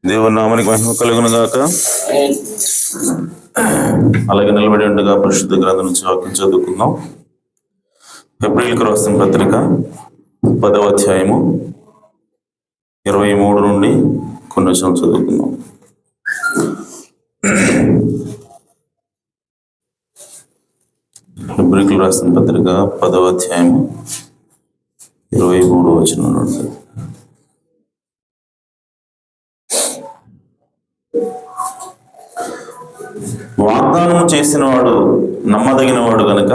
దేవుని నామానికి మహిమ కలుగును గాక. అలాగే నిలబడి ఉండగా పరిశుద్ధ గ్రంథం నుంచి వాక్యం చదువుకుందాం. ఏప్రిల్కి రాసిన పత్రిక 10వ అధ్యాయము 23 నుండి కొన్ని విషయాలు చదువుకుందాం. ఏప్రిల్కి రాసిన పత్రిక 10వ అధ్యాయము 23వ వచనం నుండి. వాగ్దానం చేసిన వాడు నమ్మదగిన వాడు గనుక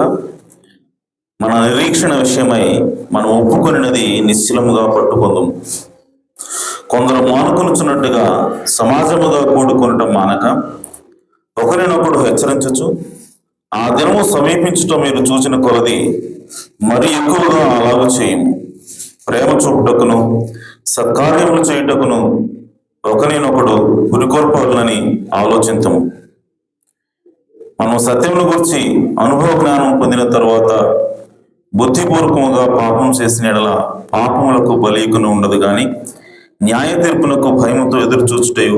మన నిరీక్షణ విషయమై మనం ఒప్పుకొనినది నిశ్చలముగా పట్టుకొందుము. కొందరు మానుకొనుచున్నట్టుగా సమాజముగా కూడుకొనటం మానక ఒకరినొకడు హెచ్చరించచ్చు, ఆ దినము సమీపించటం మీరు చూసిన కొలది మరి ఎక్కువగా అలాగూ చేయము. ప్రేమ చూపుటకును సత్కార్యములు చేయుటకును ఒకరినొకడు పురికొల్పాలని ఆలోచించము. మనం సత్యముల గురించి అనుభవ జ్ఞానం పొందిన తర్వాత బుద్ధిపూర్వకముగా పాపం చేసిన ఎడల పాపములకు బలీకును ఉండదు గాని న్యాయ తీర్పునకు భయముతో ఎదురు చూచుటయు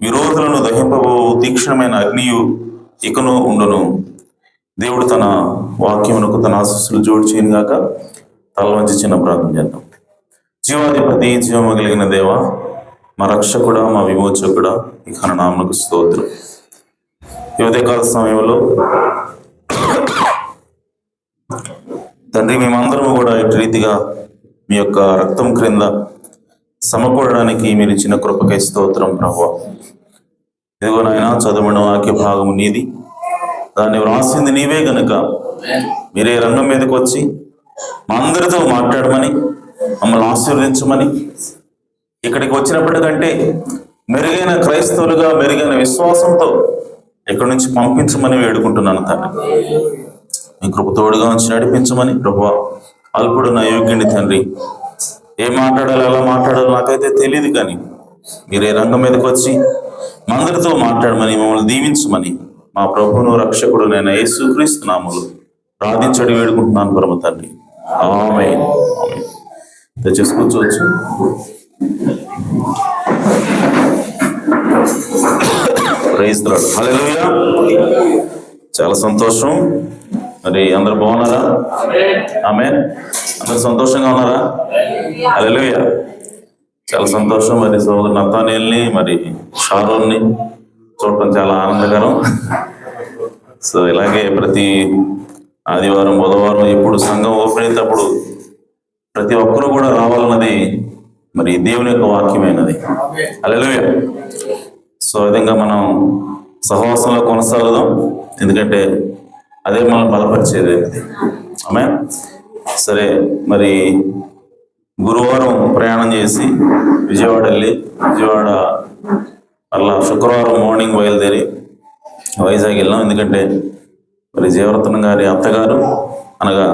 విరోధులను దహింపబో తీక్షణమైన అగ్నియు ఇకను ఉండును. దేవుడు తన వాక్యమునకు తన ఆశీస్సులు జోడు చేయను గాక. తల వంచి చిన్న ప్రార్థన చేద్దాం. జీవాధిపతి, జీవము కలిగిన దేవ, మా రక్షకుడా, మా విమోచకుడా, ఈ నామమునకు స్తోత్రం. ఈ ఉదయకాల సమయంలో తండ్రి, మేమందరము కూడా ఇటు రీతిగా మీ యొక్క రక్తం క్రింద సమకూడడానికి మీరు ఇచ్చిన కృపకై స్తోత్రం ప్రభువా. ఇదిగో నాయన, చదువున వాక్య భాగము నీది, దాన్ని వ్రాసింది నీవే గనుక మీరే రంగం మీదకి వచ్చి మా అందరితో మాట్లాడమని, మమ్మల్ని ఆశీర్వదించమని, ఇక్కడికి వచ్చినప్పటికంటే మెరుగైన క్రైస్తవులుగా మెరుగైన విశ్వాసంతో ఇక్కడి నుంచి పంపించమని వేడుకుంటున్నాను తండ్రి. మీ కృప తోడుగా ఉంచి నడిపించమని ప్రభువా. అల్పుడు నా యోగ్యుని తండ్రి, ఏం మాట్లాడాలి ఎలా మాట్లాడాలో నాకైతే తెలియదు, కానీ మీరే రంగం మీదకి వచ్చి మా అందరితో మాట్లాడమని, మమ్మల్ని దీవించమని మా ప్రభువును రక్షకుడు నేను యేసుక్రీస్తు నామములో ప్రార్థించడి వేడుకుంటున్నాను పరమ తండ్రి. ఆమేన్. దయచేసి కూర్చోవచ్చు. Praise the Lord. హల్లెలూయా. చాలా సంతోషం. మరి అందరు బాగున్నారా? ఆమేన్. అందరు సంతోషంగా ఉన్నారా? హల్లెలూయా. చాలా సంతోషం. మరి సోదరు నతానేల్ని, మరి షారోన్ని చూడటం చాలా ఆనందకరం. సో ఇలాగే ప్రతి ఆదివారం, బుధవారం ఎప్పుడు సంఘం ఓపెన్ అయినప్పుడు ప్రతి ఒక్కరూ కూడా రావాలన్నది మరి దేవుని యొక్క వాక్యమైనది. హల్లెలూయా. సో విధంగా మనం సహవాసంలో కొనసాగుదాం, ఎందుకంటే అదే మనం బలపరిచేది. ఆమేన్. సరే, మరి గురువారం ప్రయాణం చేసి విజయవాడ వెళ్ళి, విజయవాడ అలా శుక్రవారం మార్నింగ్ బయలుదేరి వైజాగ్ వెళ్ళాం. ఎందుకంటే మరి జయవర్ధన్ గారి అత్తగారు, అనగా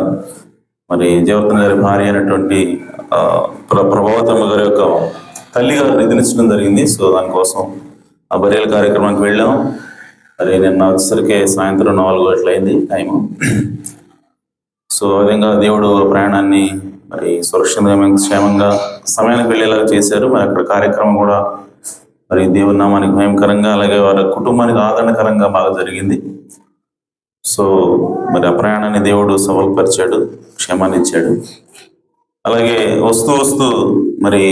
మరి జయవర్ధన్ గారి భార్య అయినటువంటి ప్రభావతమ్మ గారి యొక్క తల్లి గారు నిధునించడం జరిగింది. సో దానికోసం ఆ బర్యాల కార్యక్రమానికి వెళ్ళాం. మరి నిన్న వచ్చేసరికి సాయంత్రం 4 గంటలైంది టైము. సో ఆ విధంగా దేవుడు ప్రయాణాన్ని మరి సురక్షితంగా క్షేమంగా సమయానికి వెళ్ళేలాగా చేశారు. మరి అక్కడ కార్యక్రమం కూడా మరి దేవుని నామానికి భయంకరంగా, అలాగే వారి కుటుంబానికి ఆదరణకరంగా బాగా జరిగింది. సో మరి ఆ ప్రయాణాన్ని దేవుడు సఫలపరిచాడు, క్షేమాన్ని ఇచ్చాడు. అలాగే వస్తూ వస్తూ మరి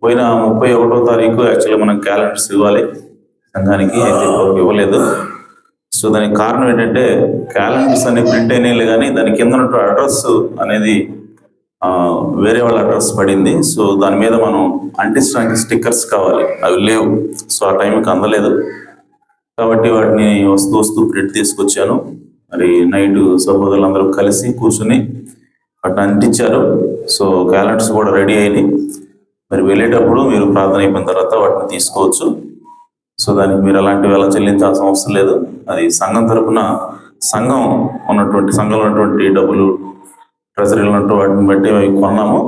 పోయిన 31వ తారీఖు యాక్చువల్గా మనం క్యాలెండర్స్ ఇవ్వాలి సంఘానికి, అయితే ఇవ్వలేదు. సో దానికి కారణం ఏంటంటే క్యాలెండర్స్ అన్ని ప్రింట్ అయినాయి, కానీ దాని కింద ఉన్న అడ్రస్ అనేది వేరే వాళ్ళ అడ్రస్ పడింది. సో దాని మీద మనం అంటించడానికి స్టిక్కర్స్ కావాలి, అవి లేవు. సో ఆ టైంకి అందలేదు, కాబట్టి వాటిని వస్తూ వస్తూ ప్రింట్ తీసుకొచ్చాను. మరి నైట్ సహోదరులందరూ కలిసి కూర్చుని వాటిని అంటించారు. సో క్యాలెండర్స్ కూడా రెడీ అయినాయి. మరి వెళ్ళేటప్పుడు మీరు ప్రార్థన అయిపోయిన తర్వాత వాటిని తీసుకోవచ్చు. సో దానికి మీరు అలాంటివి ఎలా చెల్లించాల్సిన అవసరం లేదు. అది సంఘం తరపున, సంఘంలో ఉన్నటువంటి డబ్బులు, ట్రెజరీలు ఉన్నట్టు వాటిని బట్టి అవి కొన్నాము,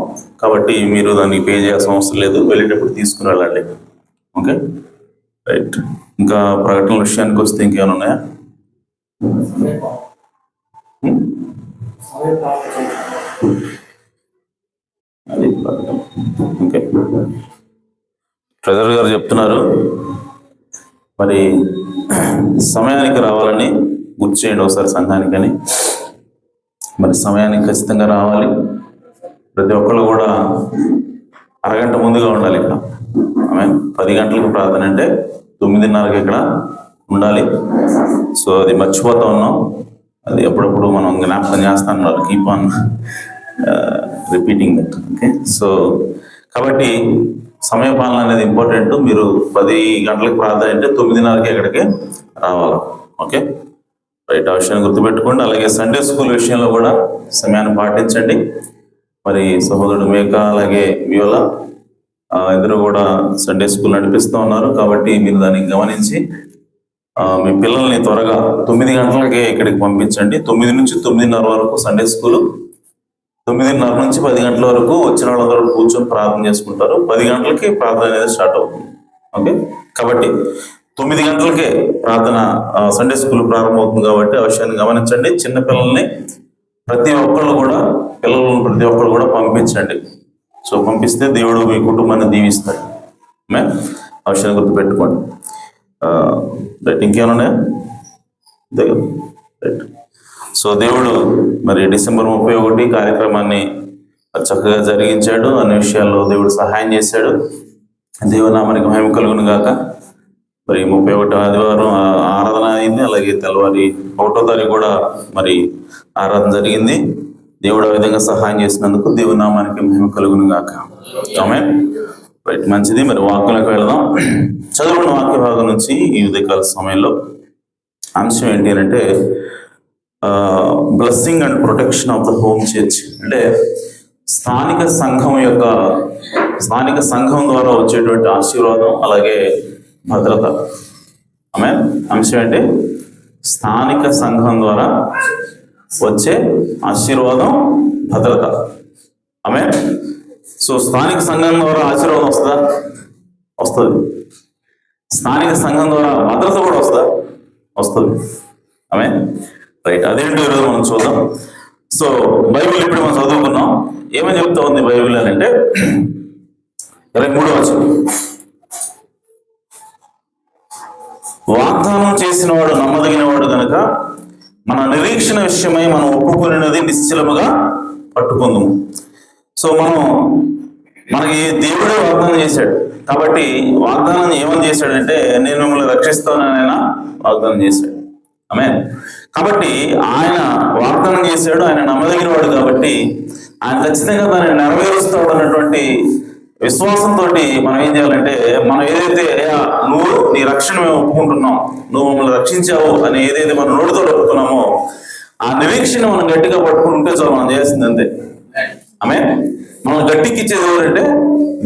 కాబట్టి మీరు దాన్ని పే చేయాల్సిన అవసరం లేదు. వెళ్ళేటప్పుడు తీసుకుని వెళ్ళండి. Okay, right. ఇంకా ప్రకటనల విషయానికి వస్తే ఇంకేమైనా ఉన్నాయా? అది ప్రకటన. ఓకే, ట్రెజరర్ గారు చెప్తున్నారు, మరి సమయానికి రావాలని గుర్తు చేయండి ఒకసారి సంఘానికని. మరి సమయానికి ఖచ్చితంగా రావాలి. ప్రతి ఒక్కళ్ళు కూడా అరగంట ముందుగా ఉండాలి ఇక్కడ. ఆమె 10 గంటలకు ప్రార్థన అంటే 9:30కి ఇక్కడ ఉండాలి. సో అది మర్చిపోతా ఉన్నాం. అది ఎప్పుడప్పుడు మనం జ్ఞాపకం చేస్తాం, keep on repeating that. Okay, so కాబట్టి సమయపాలన అనేది ఇంపార్టెంట్. మీరు 10 గంటలకు ప్రార్థన అంటే 9:30కి ఇక్కడికి రావాలి. ఓకే రైట్, ఆ విషయాన్ని గుర్తుపెట్టుకోండి. అలాగే సండే స్కూల్ విషయంలో కూడా సమయాన్ని పాటించండి. మరి సహోదరుడు మేక అలాగే వ్యూల ఇద్దరు కూడా సండే స్కూల్ నడిపిస్తూ ఉన్నారు. కాబట్టి మీరు దాన్ని గమనించి మీ పిల్లల్ని త్వరగా 9 గంటలకే ఇక్కడికి పంపించండి. 9 నుంచి 9:30 వరకు సండే స్కూలు, 9:30 నుంచి 10 గంటల వరకు వచ్చిన వాళ్ళందరూ కూర్చొని ప్రార్థన చేసుకుంటారు. 10 గంటలకి ప్రార్థన అనేది స్టార్ట్ అవుతుంది. ఓకే, కాబట్టి 9 గంటలకే ప్రార్థన సండే స్కూల్ ప్రారంభమవుతుంది. కాబట్టి ఆ విషయాన్ని గమనించండి. చిన్న పిల్లల్ని ప్రతి ఒక్కళ్ళు కూడా పంపించండి. సో పంపిస్తే దేవుడు మీ కుటుంబాన్ని దీవిస్తాడు. ఆ విషయాన్ని గుర్తుపెట్టుకోండి. రైట్, ఇంకేమన్నా రైట్. సో దేవుడు మరి డిసెంబర్ 31 కార్యక్రమాన్ని చక్కగా జరిగించాడు. అన్ని విషయాల్లో దేవుడు సహాయం చేశాడు. దేవుని నామానికి మహిమ కలుగును గాక. మరి 31 ఆదివారం ఆరాధన అయింది. అలాగే తెల్లవారి 1వ తారీఖు కూడా మరి ఆరాధన జరిగింది. దేవుడు ఆ విధంగా సహాయం చేసినందుకు దేవుని నామానికి మహిమ కలుగును గాక. ఆమేన్. రైట్, మంచిది. మరి వాక్యంలోకి వెళదాం. చదువుకున్న వాక్య భాగం నుంచి ఈ ఉదయకాల సమయంలో అంశం ఏంటి అంటే blessing and protection of the home church. అంటే స్థానిక సంఘం ద్వారా వచ్చేటువంటి ఆశీర్వాదం అలాగే భద్రత. ఆమేన్. అంశం ఏంటి? స్థానిక సంఘం ద్వారా వచ్చే ఆశీర్వాదం, భద్రత. ఆమేన్. సో స్థానిక సంఘం ద్వారా ఆశీర్వాదం వస్తుందా? వస్తుంది. స్థానిక సంఘం ద్వారా భద్రత కూడా వస్తుంది. ఆమేన్. రైట్, అదేంటి ఈరోజు మనం చూద్దాం. సో బైబిల్ ఇప్పుడు మనం చదువుకున్నాం. ఏమని చెప్తా ఉంది బైబిల్ అని అంటే 23వ వచనం, వాగ్దానం చేసిన వాడు నమ్మదగిన వాడు కనుక మన నిరీక్షణ విషయమై మనం ఒప్పుకున్నది నిశ్చలముగా పట్టుకుందాము. సో మనకి దేవుడే వాగ్దానం చేశాడు. కాబట్టి వాగ్దానం ఏమని చేశాడంటే నేను మిమ్మల్ని రక్షిస్తానని ఆయన వాగ్దానం చేశాడు. ఆమేన్. కాబట్టి ఆయన వాగ్దానం చేశాడు. ఆయన నమ్మదగిన వాడు కాబట్టి ఆయన ఖచ్చితంగా దాన్ని నెరవేరుస్తాడు అన్నటువంటి విశ్వాసంతో మనం ఏం చేయాలంటే, మనం ఏదైతే నువ్వు నీ రక్షణ మేము ఒప్పుకుంటున్నాం, నువ్వు మమ్మల్ని రక్షించావు అని ఏదైతే మనం నోటితో ఒప్పుకున్నామో ఆ నిరీక్షణ మనం గట్టిగా పట్టుకుని ఉంటే చాలు. మనం చేయాల్సింది అంతే. ఆమేన్. మనం గట్టికిచ్చేది ఎవరంటే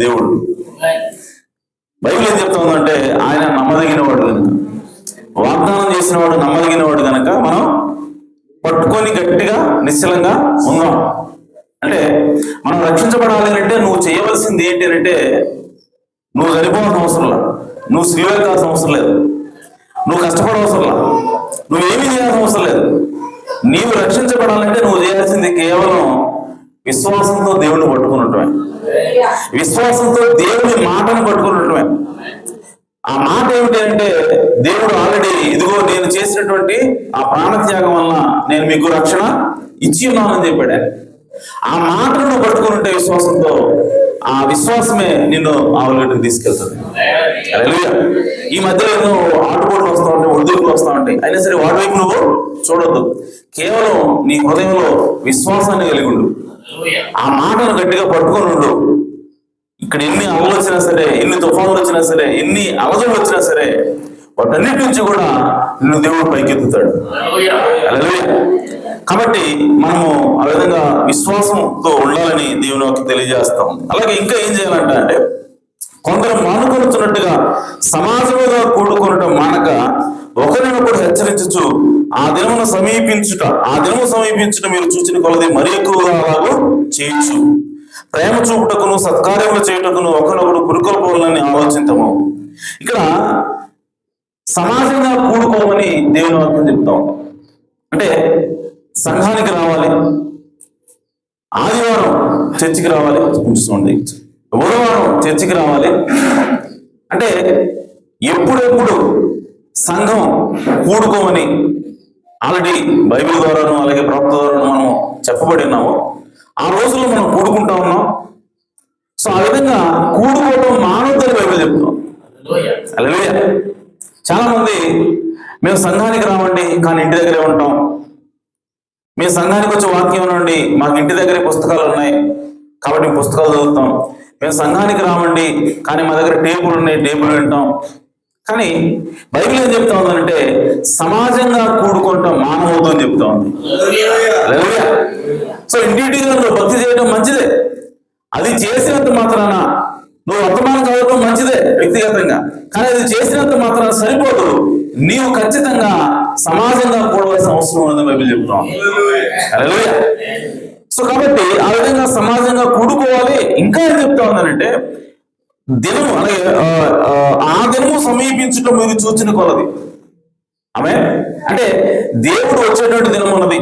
దేవుడు. బైబిల్ ఏం చెప్తా ఉందంటే ఆయన నమ్మదగిన వాడు కనుక, వాగ్దానం చేసిన వాడు నమ్మదగిన వాడు కనుక మనం పట్టుకొని గట్టిగా నిశ్చలంగా ఉందాం. అంటే మనం రక్షించబడాలి అంటే నువ్వు చేయవలసింది ఏంటి అంటే, నువ్వు చనిపోవాల్సిన అవసరం లేదు, నువ్వు సిలువెక్కాల్సిన అవసరం లేదు, నువ్వు కష్టపడవసరం లేదు, నువ్వేమీ చేయాల్సిన అవసరం లేదు. నీవు రక్షించబడాలంటే నువ్వు చేయాల్సింది కేవలం విశ్వాసంతో దేవుడిని పట్టుకుని ఉండటమే, విశ్వాసంతో దేవుని మాటను పట్టుకుని ఉండటమే. ఆ మాట ఏమిటి అంటే, దేవుడు ఆల్రెడీ ఇదిగో నేను చేసినటువంటి ఆ ప్రాణత్యాగం వలన నేను మీకు రక్షణ ఇచ్చి ఉన్నానని చెప్పాడు. ఆ మాటను పట్టుకుని ఉంటే విశ్వాసంతో, ఆ విశ్వాసమే నిన్ను ఆవులగట్టుకు తీసుకెళ్తుంది. ఈ మధ్యలో ఎన్నో ఆటుపోట్లు వస్తూ ఉంటాయి, ఒడిదుడుకులు వస్తూ ఉంటాయి. అయినా సరే వాటి వైపు నువ్వు చూడొద్దు. కేవలం నీ హృదయంలో విశ్వాసాన్ని కలిగి ఉండు. ఆ మాటను గట్టిగా పట్టుకొని ఉండు. ఇక్కడ ఎన్ని అలలు వచ్చినా సరే, ఎన్ని తుఫానులు వచ్చినా సరే, ఎన్ని అలజడులు వచ్చినా సరే, వాటన్నిటి నుంచి కూడా నిన్ను దేవుడు పైకెత్తుతాడు. కాబట్టి మనము ఆ విధంగా విశ్వాసంతో ఉండాలని దేవుని వాక్యం తెలియజేస్తాం. అలాగే ఇంకా ఏం చేయాలంటే కొందరు మానుకొనుతున్నట్టుగా సమాజంలో కూడుకొనటం మానక ఒకరినొకడు హెచ్చరించు ఆ దినము సమీపించుట మీరు చూసిన కొలది మరి ఎక్కువగా అలాగూ చేయొచ్చు. ప్రేమ చూపుటకును సత్కార్యములు చేయుటకును ఒకరినొకడు పురుకొల్పోవాలని ఆలోచించము. ఇక్కడ సమాజంగా కూడుకోమని దేవుని వాక్యం చెప్తాం. అంటే సంఘానికి రావాలి, ఆదివారం చర్చికి రావాలి, బుధవారం చర్చికి రావాలి, అంటే ఎప్పుడెప్పుడు సంఘం కూడుకోమని ఆల్రెడీ బైబిల్ ద్వారాను అలాగే ప్రవక్త ద్వారాను మనం చెప్పబడి ఉన్నాము. ఆ రోజుల్లో మనం కూడుకుంటా ఉన్నాం. సో ఆ విధంగా కూడుకోవడం మానవతని బైబిల్ చెప్తున్నాం. హల్లెలూయా. చాలా మంది మేము సంఘానికి రావండి కానీ ఇంటి దగ్గరే ఉంటాం, మేము సంఘానికి వచ్చే వాక్యం ఉండండి మాకు ఇంటి దగ్గరే పుస్తకాలు ఉన్నాయి కాబట్టి మేము పుస్తకాలు చదువుతాం, మేము సంఘానికి రావండి కానీ మా దగ్గర టేబుల్ ఉన్నాయి టేబుల్ వింటాం. కానీ బైబిల్ ఏం చెప్తా ఉందంటే సమాజంగా కూడుకుంటాం మానవత్వం అని చెప్తా ఉంది. హల్లెలూయా. సో ఇంటింటిగా నువ్వు భక్తి చేయడం మంచిదే, అది చేసినంత మాత్రాన నువ్వు వర్తమానం చదవడం మంచిదే వ్యక్తిగతంగా, కానీ అది చేసినంత మాత్రాన సరిపోదు, నీవు ఖచ్చితంగా సమాజంగా కూడవలసిన అవసరం ఉందని బైబిల్ చెప్తాం. హల్లెలూయా. సో కాబట్టి ఆ విధంగా సమాజంగా కూడుకోవాలి. ఇంకా ఏం చెప్తా ఉందనంటే దినము అలాగే ఆ దినము సమీపించటం మీరు చూచిన కొలది. ఆమె అంటే దేవుడు వచ్చేటువంటి దినం ఉన్నది.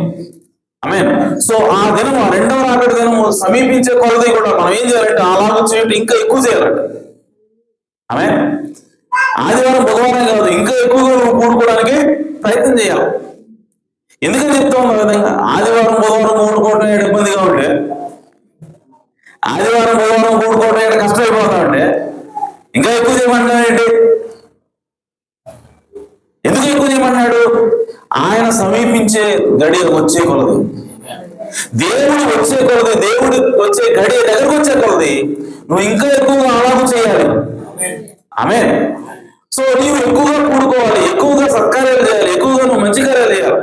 ఆమె సో ఆ దినము రెండవ రాకడ దినము సమీపించే కొలది కూడా మనం ఏం చేయాలంటే అలాగ చేయటం ఇంకా ఎక్కువ చేయాలంట. ఆమె ఆదివారం బుధవారం కాదు, ఇంకా ఎక్కువగా కూడుకోవడానికి ప్రయత్నం చేయాలి. ఎందుకని చెప్తా ఉన్నా విధంగా ఆదివారం బుధవారం కూడుకోవడం ఇబ్బందిగా ఉంటే, ఆదివారం బుధవారం కూడుకోవడం కష్టమైపోతా ఉంటే ఇంకా ఎక్కువ చేయమంటున్నాడు ఏంటి? ఎందుకు ఎక్కువ చేయమన్నాడు? ఆయన సమీపించే గడియ వచ్చే కొలది, దేవుడు వచ్చే కొలది, దేవుడు వచ్చే గడియ దగ్గరకు వచ్చే కొలది నువ్వు ఇంకా ఎక్కువగా అలాగ చేయాలి. ఆమేన్. సో నీవు ఎక్కువగా కూడుకోవాలి, ఎక్కువగా సత్కార్యాలు చేయాలి, ఎక్కువగా నువ్వు మంచి కార్యాలు చేయాలి.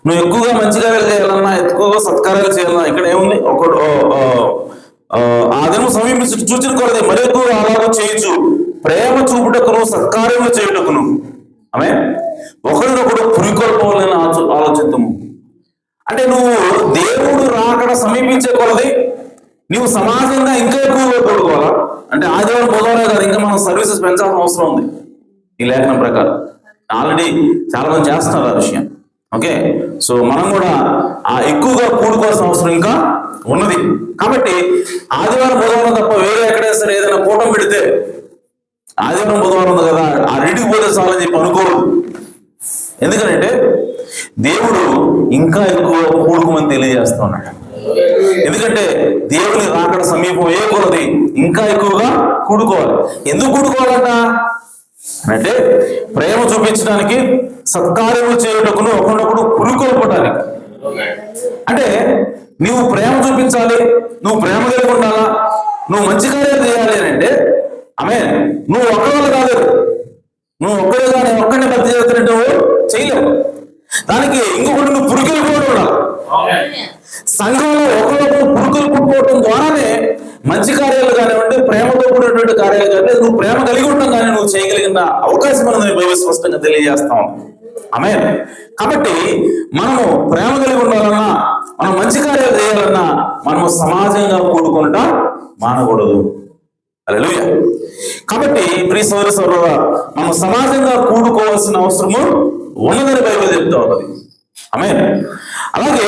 నువ్వు ఎక్కువగా మంచి కార్యాలు చేయాలన్నా, ఎక్కువగా సత్కార్యాలు చేయాలన్నా ఇక్కడ ఏముంది? ఒకడు ఆ దినం సమీపించి చూచిన కొలది మరి ఎక్కువగా అలాగ చేయొచ్చు, ప్రేమ చూపుటకును సత్కార్యము చేయుటకును. ఆమె ఒకరినొకడు పురికొల్పోవాలని ఆలోచిద్దాము. అంటే నువ్వు దేవుడు రాకడ సమీపించే కొలది నువ్వు సమాజంగా ఇంకా ఎక్కువగా కూడుకోవాలా? అంటే ఆదివారం బుధవారం కాదు, ఇంకా మనం సర్వీసెస్ పెంచాల్సిన అవసరం ఉంది. ఈ లేఖనం ప్రకారం ఆల్రెడీ చాలా మంది చేస్తున్నారు ఆ విషయం. ఓకే, సో మనం కూడా ఆ ఎక్కువగా కూడుకోవాల్సిన అవసరం ఇంకా ఉన్నది. కాబట్టి ఆదివారం బుధవారం తప్ప వేరే ఎక్కడైనా సరే ఏదైనా కూటం పెడితే ఆదివారం బుధవారం ఉంది కదా ఆ రెడ్డికి పోతే చాలని చెప్పి అనుకోరు. ఎందుకంటే దేవుడు ఇంకా ఎక్కువ కూడుకోమని తెలియజేస్తా ఉన్నాడు. ఎందుకంటే దేవుని రాకడ సమీపం ఏ కొలది ఇంకా ఎక్కువగా కూడుకోవాలి. ఎందుకు కూడుకోవాలంట అంటే ప్రేమ చూపించడానికి, సత్కార్యము చేయుటకును ఒకరినొకడు పురికొల్పడానికి. అంటే నువ్వు ప్రేమ చూపించాలి, నువ్వు ప్రేమ కలిగి ఉండాలా, నువ్వు మంచి కార్యాలు చేయాలి అని అంటే ఆమె నువ్వు ఒక్కడే కాదు, నువ్వు ఒక్కడే కానీ ఒక్కడిని భక్తి చేస్తున్నట్టు చేయలేవు. దానికి ఇంకొకటి నువ్వు పురికొల్పుకోవడం ఉండాలి. సంఘంలో ఒకరొకరు పురికొల్పుకోవడం ద్వారానే మంచి కార్యాలు కానివ్వండి, ప్రేమతో కూడినటువంటి కార్యాలు కానీ నువ్వు ప్రేమ కలిగి ఉండడం కానీ నువ్వు చేయగలిగిన అవకాశం అనేది బైబిల్ స్పష్టంగా తెలియజేస్తాం. ఆమేన్. కాబట్టి మనము ప్రేమ కలిగి ఉండాలన్నా, మనం మంచి కార్యాలు చేయాలన్నా మనము సమాజంగా కూడుకుంటా మానకూడదు. హల్లెలూయా. కాబట్టి ప్రియ సోదర సోదరులారా, మనం సమాజంగా కూడుకోవాల్సిన అవసరము ఉన్నదని బైబిల్ చెప్తా ఉన్నది. ఆమేన్. అలాగే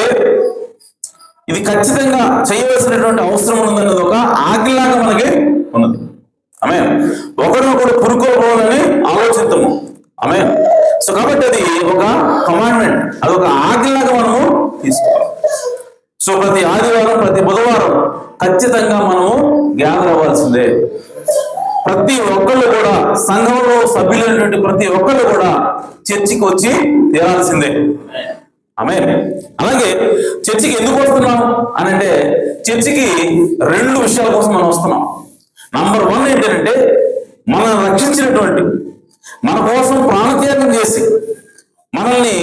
ఇది ఖచ్చితంగా చేయవలసినటువంటి అవసరం ఉన్నదన్నది ఒక ఆజ్ఞలాగా మనకి ఉన్నది. ఆమేన్. ఒకరినొకరు పురుకోవాలని ఆలోచిద్దాము. ఆమేన్. సో కాబట్టి అది ఒక కమాండ్మెంట్, అదొక ఆజ్ఞలాగా మనము తీసుకోవాలి. సో ప్రతి ఆదివారం ప్రతి బుధవారం ఖచ్చితంగా మనము గ్యాదర్ అవ్వాల్సిందే. ప్రతి ఒక్కళ్ళు కూడా సంఘంలో సభ్యులైనటువంటి ప్రతి ఒక్కళ్ళు కూడా చర్చికి వచ్చి తీరాల్సిందే. ఆమేన్. అలాగే చర్చికి ఎందుకు వస్తున్నాం అని అంటే చర్చికి రెండు విషయాల కోసం మనం వస్తున్నాం. నంబర్ 1 ఏంటంటే మనల్ని రక్షించినటువంటి, మన కోసం ప్రాణత్యాగం చేసి మనల్ని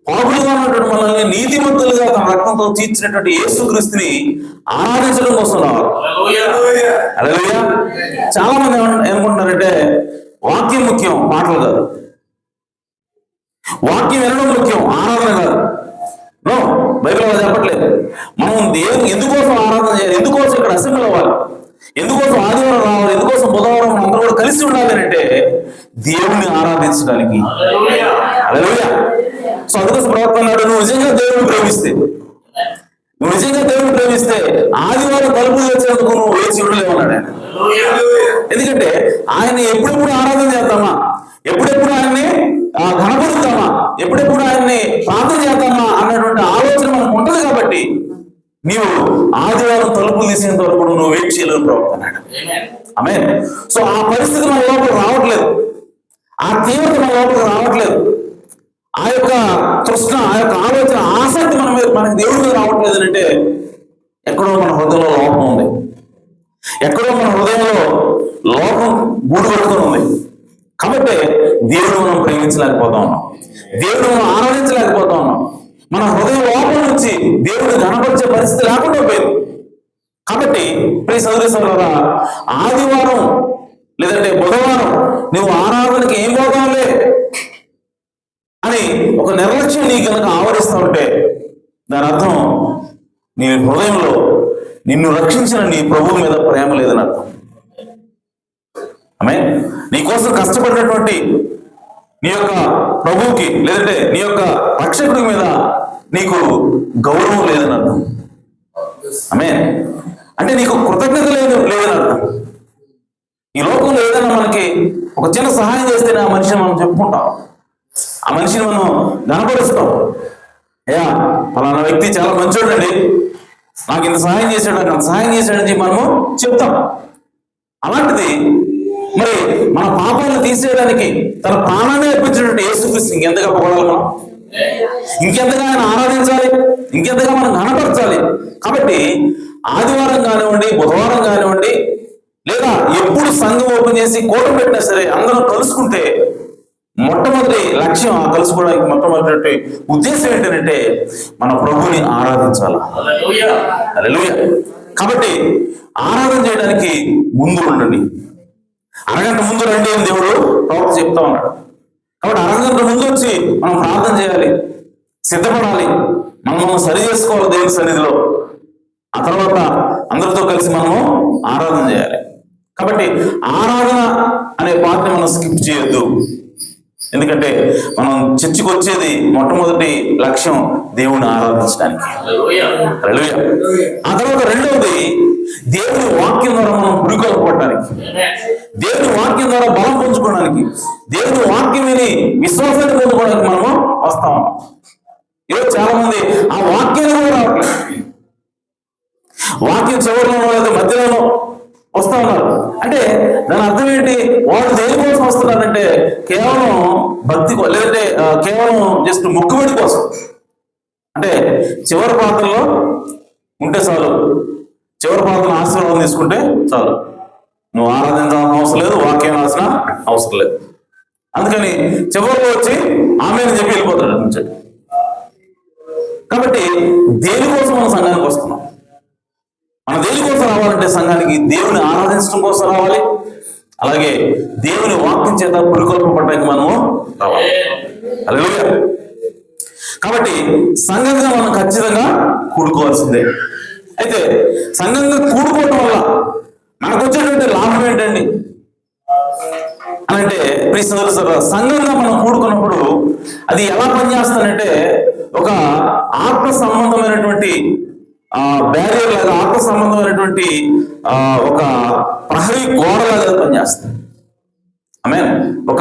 పాపులుగా ఉన్నటువంటి మనల్ని నీతిమంతులుగా తన రక్తంతో తీర్చినటువంటి యేసుక్రీస్తుని ఆరాధించడం కోసం రావాలి. హల్లెలూయా. చాలా మంది ఏమనుకుంటున్నారంటే వాక్యం ముఖ్యం, మాటలు కాదు. వాక్యం వినడం ముఖ్యం, ఆరాధన కాదు. నో, బైబిల్ అలా చెప్పట్లేదు. మనం దేవుని ఎందుకోసం ఆరాధన చేయాలి, ఎందుకోసం ఇక్కడ అసెంబ్లీ అవ్వాలి, ఎందుకోసం ఆదివారం రావాలి, ఎందుకోసం బుధవారం అందరూ కూడా కలిసి ఉండాలి అంటే దేవుణ్ణి ఆరాధించడానికి. హల్లెలూయా. సో అందుకోసం ప్రవక్త అన్నాడు, నువ్వు నిజంగా దేవుని ప్రేమిస్తే, నువ్వు నిజంగా దేవుని ప్రేమిస్తే ఆదివారం తలుపులు తెచ్చేందుకు నువ్వు వేచి ఉండలేవు అన్నాడు ఆయన. ఎందుకంటే ఆయన ఎప్పుడెప్పుడు ఆరాధన చేద్దామా, ఎప్పుడెప్పుడు ఆయన్ని ఘనపరుద్దామా, ఎప్పుడెప్పుడు ఆయన్ని ప్రార్థన చేద్దామా అన్నటువంటి ఆలోచన మనకు ఉంటుంది. కాబట్టి నీవు ఆదివారం తలుపులు తీసేంత వరకు నువ్వు వెయిట్ చేయలేవు ప్రభు అన్నాడు. ఆమేన్. సో ఆ పరిస్థితి మన లోపల రావట్లేదు, ఆ తీవ్రత మన లోపల రావట్లేదు, ఆ యొక్క తృష్ణ, ఆ యొక్క ఆలోచన, ఆసక్తి మనకి దేవుడి మీద రావట్లేదు అంటే ఎక్కడో మన హృదయంలో లోపం ఉంది, ఎక్కడో మన హృదయంలో లోపం గూడు కట్టుకొని ఉంది. కాబట్టి దేవుడు మనం ప్రేమించలేకపోతా ఉన్నాం, దేవుడు మనం ఆరాధించలేకపోతా ఉన్నాం. మన హృదయ లోపం నుంచి దేవుడు కనపరిచే పరిస్థితి లేకుండా పోయింది. కాబట్టి ప్రియ సోదరి సోదరులారా, ఆదివారం లేదంటే బుధవారం నువ్వు ఆరాధనకి ఏం పోతావులే అని ఒక నిర్లక్ష్యం నీ కనుక ఆవరిస్తూ ఉంటే దాని అర్థం నీ హృదయంలో నిన్ను రక్షించిన నీ ప్రభువు మీద ప్రేమ లేదని అర్థం. ఆమేన్. నీ కోసం కష్టపడినటువంటి నీ యొక్క ప్రభువుకి లేదంటే నీ యొక్క రక్షకుడి మీద నీకు గౌరవం లేదని అర్థం. ఆమేన్. అంటే నీకు కృతజ్ఞత లేదని అర్థం. ఈ లోకంలో ఏదైనా మనకి ఒక చిన్న సహాయం చేస్తేనే ఆ మనిషిని మనం చెప్పుకుంటాం, ఆ మనిషిని మనం గణపరుస్తాం. అయ్యా ఫలానా వ్యక్తి చాలా మంచోడండి, నాకు ఇంత సహాయం చేశాడు, నాకు అంత సహాయం చేశాడని చెప్పి మనము చెప్తాం. అలాంటిది మరి మన పాపాలను తీసేయడానికి తన ప్రాణాన్ని అర్పించినటువంటి యేసుక్రీస్తు ఇంకెంతగా పొగడాలి మనం, ఇంకెంతగా ఆయన ఆరాధించాలి, ఇంకెంతగా మనం గణపరచాలి. కాబట్టి ఆదివారం కానివ్వండి, బుధవారం కానివ్వండి, లేదా ఎప్పుడు సంఘం ఓపెన్ చేసి కూటమి పెట్టినా సరే అందరం కలుసుకుంటే మొట్టమొదటి లక్ష్యం, ఆ కలుసుకోవడానికి మొట్టమొదటి ఉద్దేశం ఏంటంటే మన ప్రభుని ఆరాధించాలి. హల్లెలూయా. కాబట్టి ఆరాధన చేయడానికి ముందు ఉండండి. అరగంట ముందు రండి అని దేవుడు ప్రవక్త చెప్తా ఉన్నాడు. కాబట్టి అరగంట ముందు వచ్చి మనం ప్రార్థన చేయాలి, సిద్ధపడాలి, మనం సరి చేసుకోవాలి దేవుని సన్నిధిలో. ఆ తర్వాత అందరితో కలిసి మనము ఆరాధన చేయాలి. కాబట్టి ఆరాధన అనే పార్ట్ని మనం స్కిప్ చేయొద్దు. ఎందుకంటే మనం చర్చికి వచ్చేది మొట్టమొదటి లక్ష్యం దేవుని ఆరాధించడానికి. హల్లెలూయా. ఆ తర్వాత రెండవది దేవుని వాక్యం ద్వారా మనం పురికొల్పడానికి, దేవుని వాక్యం ద్వారా బలం పుంజుకోవడానికి, దేవుని వాక్యం విని విశ్వాసాన్ని పొందుకోవడానికి మనము వస్తాం. ఈరోజు చాలా మంది ఆ వాక్యాన్ని కూడా రావట్లేదు, వాక్యం చివరిలో లేదా మధ్యలోనో వస్తా ఉన్నారు. అంటే దాని అర్థం ఏంటి? వాళ్ళు దేనికోసం వస్తున్నారంటే కేవలం భక్తి లేదంటే కేవలం జస్ట్ మొక్కుబడి కోసం. అంటే చివరి ప్రాంతంలో ఉంటే చాలు, చివరి ప్రాంతం ఆశీర్వాదం తీసుకుంటే చాలు, నువ్వు ఆరాధించాల్సిన అవసరం లేదు, వాక్యం రాసిన అవసరం లేదు. అందుకని చివరిలో వచ్చి ఆమెను చెప్పి వెళ్ళిపోతాడు నుంచి. కాబట్టి దేనికోసం మనం సంఘానికి వస్తున్నాం? మన దేనికోసం రావాలంటే సంఘానికి దేవుని ఆరాధించడం కోసం రావాలి, అలాగే దేవుని వాక్యం చేత పురికొల్పబడడానికి మనము రావాలి. హల్లెలూయా. కాబట్టి సంఘంగా మనం ఖచ్చితంగా కూడుకోవాల్సిందే. అయితే సంఘంగా కూడుకోవడం వల్ల మనకు వచ్చేటువంటి లాభం ఏంటండి అని అంటే, ప్రియ సోదరులారా, సంఘంగా మనం కూడుకున్నప్పుడు అది ఎలా పనిచేస్తానంటే ఒక ఆత్మ సంబంధమైనటువంటి బ్యారియర్ లాగా, ఆత్మ సంబంధమైనటువంటి ఒక ప్రహరీ గోడలాగా పనిచేస్తుంది. ఆమేన్. ఒక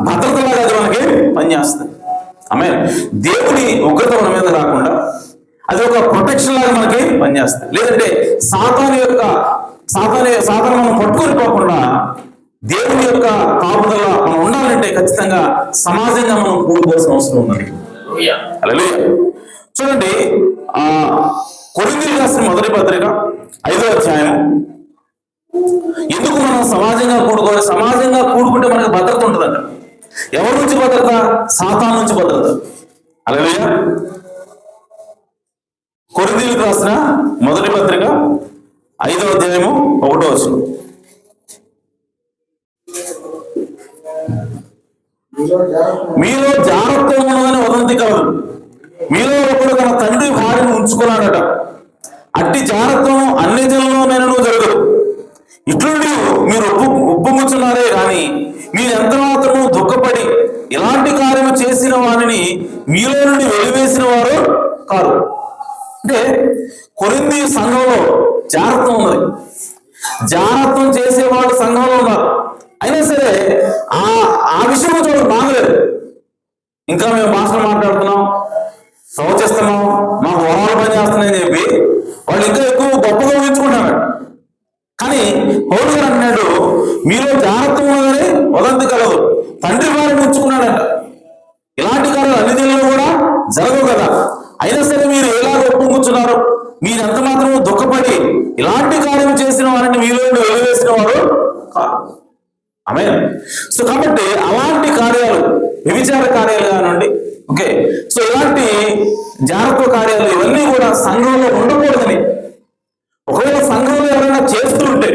భద్రత లాగా అది మనకి పనిచేస్తుంది. ఆమేన్. దేవుని ఉగ్రత మన మీద రాకుండా అది ఒక ప్రొటెక్షన్ లాగా మనకి పనిచేస్తుంది. లేదంటే సాతాను మనం పట్టుకొని పోకుండా దేవుని యొక్క కాపుదల మనం ఉండాలంటే ఖచ్చితంగా సమాజంగా మనం కూడుకోవాల్సిన అవసరం ఉంది. హల్లెలూయా. చూడండి, కొరింథీయులకు రాసిన మొదటి పత్రిక 5వ అధ్యాయం. ఎందుకు మనం సమాజంగా కూడుకోవాలి? సమాజంగా కూడుకుంటే మనకు భద్రత ఉంటుందంట. ఎవరి నుంచి భద్రత? సాతాను నుంచి భద్రత. హల్లెలూయా. కొరింథీయులకు రాసిన మొదటి పత్రిక 5వ అధ్యాయము 1వ వచనం. మీలో జాగ్రత్తగా ఉన్నదని వదంతి కలదు. మీలో ఒకడు తన తండ్రి భార్యను ఉంచుకున్నాడట, అట్టి జాగ్రత్తను అన్ని జనుల్లోనైనా జరగదు. ఇట్లు మీరు ఉప్పొంగుచున్నారే కానీ మీరు ఎంత మాత్రము దుఃఖపడి ఇలాంటి కార్యము చేసిన వారిని మీలో నుండి వెలివేసిన వారు కాదు. అంటే కొరింథీ సంఘంలో జాగ్రత్తం ఉన్నది, జాగ్రత్తం చేసేవాళ్ళు సంఘంలో ఉన్నారు. అయినా ఇంకా మేము భాషలు మాట్లాడుతున్నాం, ప్రవచిస్తున్నాం, మాకు వరాలు పని చేస్తున్నాయని చెప్పి వాళ్ళు ఇంకా ఎక్కువ గొప్పగా ఊహించుకుంటున్నారు. కానీ పౌలు గారు అంటున్నాడు, మీలో జాగ్రత్త ఉన్నదని వదంతి కలదు, తండ్రి వారిని ఉంచుకున్నాడంట. ఇలాంటి కార్యాలు అన్ని జిల్లాలో కూడా జరగవు కదా, అయినా సరే మీరు ఎలాగ ఒప్పుకుంటున్నారు? మీరు ఎంత మాత్రం దుఃఖపడి ఇలాంటి కార్యం చేసిన వారిని మీలో వెలివేసిన వారు కాదు. ఆమేన్. సో కాబట్టి అలాంటి కార్యాలు, వ్యభిచార కార్యాలు కానివ్వండి, ఓకే, సో ఇలాంటి జాగ్రత్త కార్యాలు ఇవన్నీ కూడా సంఘంలో ఉండకూడదని, ఒకవేళ సంఘంలో ఎవరైనా చేస్తుంటే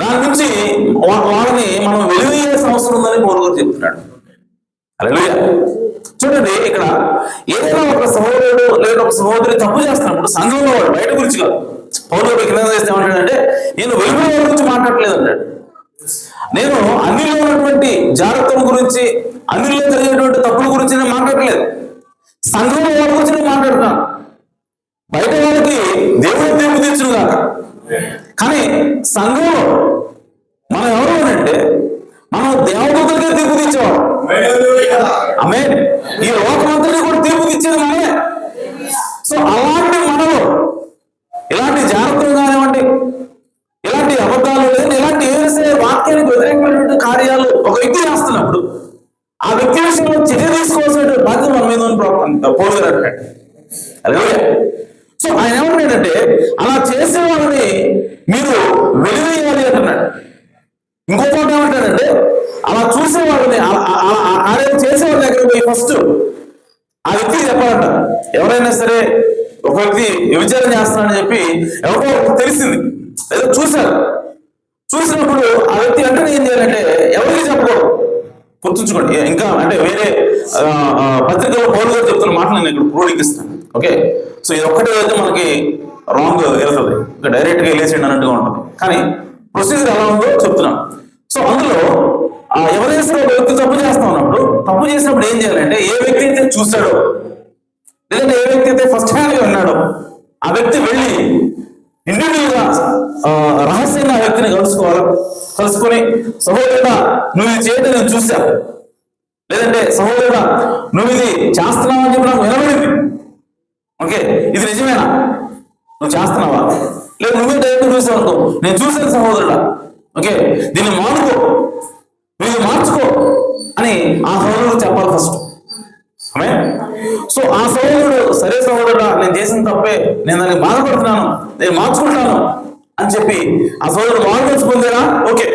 దాని నుంచి వాళ్ళని మనం వెలివేయాల్సిన అవసరం ఉందని పౌలు గారు చెప్తున్నాడు. హల్లెలూయా. చూడండి, ఇక్కడ ఏదైనా ఒక సహోదరుడు లేదా ఒక సహోదరి తప్పు చేస్తున్నప్పుడు సంఘంలో వాడు, బయట గురించి కాదు. పౌలు గారు కింద చేస్తే ఏమంటాడంటే, నేను వెలుగుల గురించి మాట్లాడలేదు అంటాడు. నేను అన్నిలో ఉన్నటువంటి జాగ్రత్తల గురించి, అన్నిలో జరిగేటువంటి తప్పుల గురించి నేను మాట్లాడలేదు, సంఘంలో వాళ్ళ గురించి నేను మాట్లాడుతున్నాను. బయట వాళ్ళకి దేవుడు తీర్పు తీర్చును కాక, కానీ సంఘంలో మనం ఎవరు అంటే మనం దేవదూతలకే తీర్పు తీర్చేవాడు. ఆమేన్. ఈ లోకమంతటి కూడా తీర్పు తీర్చేది మనమే. సో అలాంటి మనలో ఇలాంటి జాగ్రత్తలు కానివ్వండి, ఇలాంటి అబద్ధాలు లేదు, ఇలాంటి ఏదైనా వాక్యానికి వ్యతిరేకమైనటువంటి కార్యాలు ఒక వ్యక్తి చేస్తున్నప్పుడు ఆ వ్యక్తి విషయంలో చర్య తీసుకోవాల్సిన బాధ్యత మన మీద పౌలు గారు అంటాడు. హల్లెలూయా. సో ఆయన ఏమంటాడంటే, అలా చేసే వాళ్ళని మీరు వెలివేయాలి అంటున్నాడు. ఇంకో మాట ఏమంటాడంటే, అలా చూసే వాళ్ళని, ఆయన చేసే వాళ్ళ దగ్గర పోయి ఫస్ట్ ఆ వ్యక్తికి చెప్పాలంట. ఎవరైనా సరే ఒక వ్యక్తి వ్యభిచారం చేస్తున్నాడని చెప్పి ఎవరో తెలిసింది లేదా చూసినప్పుడు ఆ వ్యక్తి వెంటనే ఏం చేయాలంటే ఎవరికి చెప్పకూడదు. గుర్తుంచుకోండి. ఇంకా అంటే వేరే పత్రికలో పౌలు గారు చెప్తున్న మాటలు నేను ఇక్కడ క్రోడీకిస్తాను. ఓకే, సో ఇది ఒక్కటే అయితే మనకి రాంగ్ వెళ్తుంది, ఇంకా డైరెక్ట్గా వెళ్ళేసేయండి అన్నట్టుగా ఉంటుంది. కానీ ప్రొసీజర్ ఎలా ఉందో చెప్తున్నాను. సో అందులో ఎవరైనా సరే ఒక వ్యక్తి తప్పు చేస్తా ఉన్నప్పుడు, తప్పు చేసినప్పుడు ఏం చేయాలంటే, ఏ వ్యక్తి అయితే చూస్తాడో లేదంటే ఏ వ్యక్తి అయితే ఫస్ట్ హ్యాండ్గా ఉన్నాడో ఆ వ్యక్తి వెళ్ళి ఇండివిజువల్గా రహస్యంగా ఆ వ్యక్తిని కలుసుకొని, సహోదరుడా నువ్వు ఇది చేయడం నేను చూసా, లేదంటే సహోదరుడా నువ్వు ఇది చేస్తున్నావు అని చెప్పి నాకు వినబడింది, ఓకే ఇది నిజమేనా, నువ్వు చేస్తున్నావా, లేదు నువ్వే డైరెక్ట్ చూసావు అనుకో, నేను చూశాను సహోదరుడా, ఓకే దీన్ని మానుకో, నువ్వు మార్చుకో అని ఆ సహోదరుడు చెప్పాలి ఫస్ట్. ఆమేన్. సో ఆ సహోదరుడు, సరే సహోదరుడా నేను చేసిన తప్పే, నేను దానికి బాధపడుతున్నాను, నేను మార్చుకుంటాను అని చెప్పి ఆ సహోదరుడు మార్పు పొందేనా, ఓకే.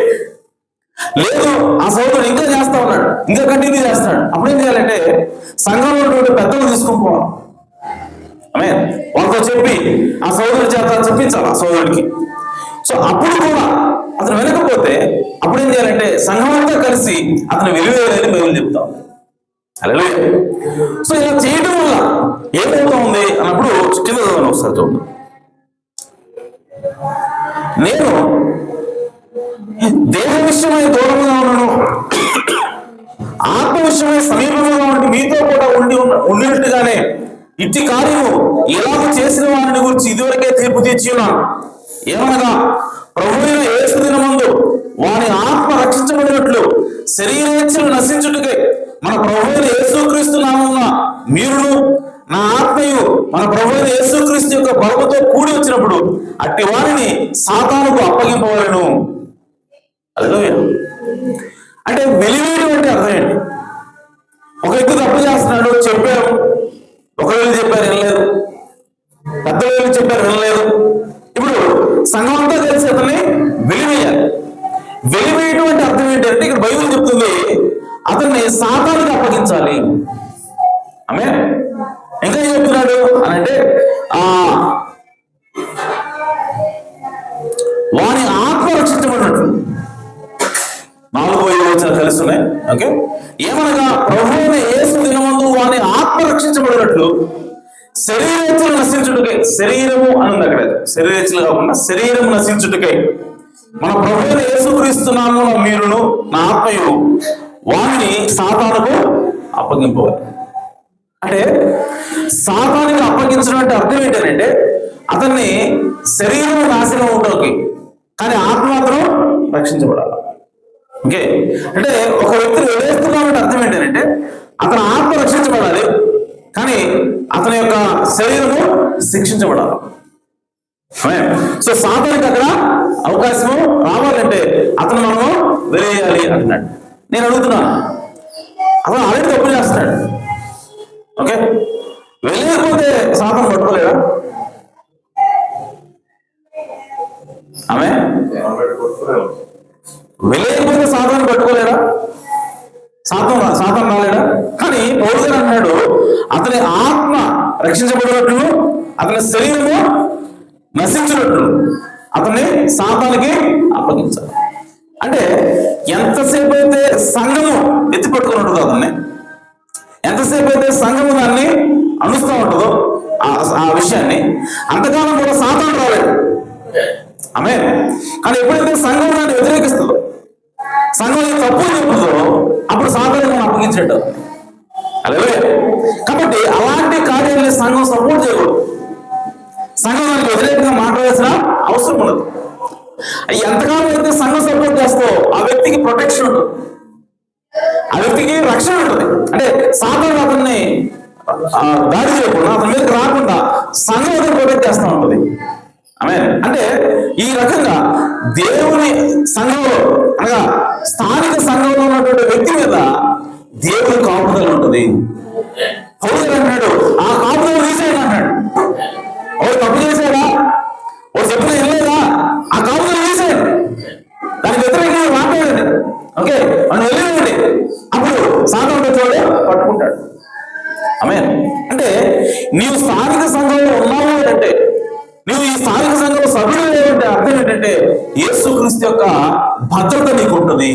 లేదు ఆ సహోదరుడు ఇంకా చేస్తా ఉన్నాడు, ఇంకా కంటిన్యూ చేస్తున్నాడు, అప్పుడు ఏం చేయాలంటే సంఘంలో ఉన్నటువంటి పెద్దలు తీసుకొని పోవాలి. ఆమేన్. వాళ్ళతో చెప్పి ఆ సహోదరుడి చేత చెప్పించాలి ఆ సహోదరుడికి. సో అప్పుడు కూడా అతను వినకపోతే అప్పుడు ఏం చేయాలంటే సంఘం అంతా కలిసి అతను వెలివేయాలని బైబిల్ చెప్తాం. హల్లెలూయా. సో ఇలా చేయడం వల్ల ఏమవుతా ఉంది అన్నప్పుడు కింద చదవండి ఒకసారి చూడండి. నేను దేహ విషయమై దూరంగా ఉన్నాను, ఆత్మ విషయమై సమీపంగా ఉండి మీతో కూడా ఉండినట్టుగానే ఇట్టి కార్యము ఎలాగ చేసిన వారిని గురించి ఇదివరకే తీర్పు తీర్చి ఉన్నాను. ఏమనగా ప్రభువైన యేసు దినమందు వారి ఆత్మ రక్షించబడినట్లు శరీరేచ్ఛలు నశించుటకై మన ప్రభువైన యేసుక్రీస్తు నామమున మీరును నా ఆత్మయు మన ప్రభువైన యేసుక్రీస్తు యొక్క బలముతో కూడి వచ్చినప్పుడు అట్టి వారిని సాతానుకు అప్పగింపవలెను. హల్లెలూయా. అంటే వెలివేయడం అంటే అర్థం ఏంటి? ఒక వ్యక్తి తప్పు చేస్తున్నాడు, చెప్పారు, ఒకవేళ చెప్పారు వినలేదు, పెద్దవేళ చెప్పారు వినలేదు, ఇప్పుడు సంఘం అంతా కలిసి అతన్ని వెలివేయాలి. వెలివేయడం అంటే అర్థం ఏంటంటే ఇక్కడ బైబిల్ చెప్తుంది అతన్ని సాతానుకు అప్పగించాలి. ఆమేన్. ఇంకా ఏం చెప్తున్నాడు అని అంటే వాని ఆత్మ రక్షించబడినట్లు 4-5 వచనాలు కలుస్తున్నాయి. ఓకే, ఏమనగా ప్రభువైన యేసు దినమందు వాని ఆత్మ రక్షించబడినట్లు శరీరేచ్ఛలు నశించుటకై, శరీరము అని అక్కడ శరీరేచ్ఛలు కాకుండా శరీరము నశించుటకై మన ప్రభువైన యేసుక్రీస్తు నామమున మీరును నా ఆత్మయు వారిని సాతానుకు అప్పగింపవాలి. అంటే సాతానుకు అప్పగించడం అంటే అర్థం ఏంటంటే అతన్ని శరీరం నాశనం ఉంటుంది, కానీ ఆత్మ మాత్రం రక్షించబడాలి. ఓకే, అంటే ఒక వ్యక్తిని వదిలేస్తున్నామంటే అర్థం ఏంటంటే అతని ఆత్మ రక్షించబడాలి, కానీ అతని యొక్క శరీరము శిక్షించబడాలి. సో సాతానికి అక్కడ అవకాశము రావాలంటే అతను మనము వెలేయాలి అంటున్నాడు. నేను అడుగుతున్నాను, అతను ఆల్రెడీ తప్పు చేస్తున్నాడు, ఓకే, వెళ్ళకపోతే సాతాను పట్టుకోలేడా? ఆమె వెళ్ళకపోతే సాతాను పట్టుకోలేడా? సాతాను రాలేడా? కానీ పౌలు గారు అన్నాడు, అతని ఆత్మ రక్షించబడినట్లు అతని శరీరము నశించినట్లు అతన్ని సాతానికి అప్పగించాలి. అంటే ఎంతసేపు అయితే సంఘము ఎత్తిపట్టుకుని ఉంటుందో అతన్ని, ఎంతసేపు అయితే సంఘము దాన్ని అనుస్తూ ఉంటుందో ఆ విషయాన్ని, అంతకాలం కూడా సాతాను రాలేదు. ఆమె కానీ ఎప్పుడైతే సంఘం దాన్ని వ్యతిరేకిస్తుందో, సంఘం తప్పు చెప్పుతుందో, అప్పుడు సాతాను మనం అప్పగించేట. అలాగే కాబట్టి అలాంటి కార్యాలని సంఘం సపోర్ట్ చేయకూడదు. సంఘం దానికి వ్యతిరేకంగా మాట్లాడాల్సిన అవసరం ఉండదు. ఎంతకాలం అయితే సంఘం సపోర్ట్ చేస్తో ఆ వ్యక్తికి ప్రొటెక్షన్ ఉంటుంది, ఆ వ్యక్తికి రక్షణ ఉంటుంది. అంటే సాతాను అతన్ని దాడి చేయకుండా, అతని మీదకి రాకుండా సంఘం అతను ప్రొటెక్ట్ చేస్తూ ఉంటుంది. ఆమె అంటే ఈ రకంగా దేవుని సంఘంలో అనగా స్థానిక సంఘంలో ఉన్నటువంటి వ్యక్తి మీద దేవుని కాపుదల ఉంటుంది. పౌలు అన్నాడు, ఆ కాపుదల తీసేయండి అన్నాడు. వాడు తప్పు చేశాడా, వాడు చెప్పిన వెళ్ళలేదా, ఆ కాపుదల తీసేయండి, దానికి వ్యతిరేకంగా మాట్లాడండి, ఓకే, మనం వెళ్ళేయండి. అప్పుడు సాతాను వచ్చేవాడు పట్టుకుంటాడు. ఆమె అంటే నీవు స్థానిక సంఘంలో ఉన్నావు అంటే, నువ్వు ఈ స్థానిక సంఘంలో సభ్యులు లేదంటే అర్థం ఏంటంటే యేసుక్రీస్తు యొక్క భద్రత నీకు ఉంటుంది.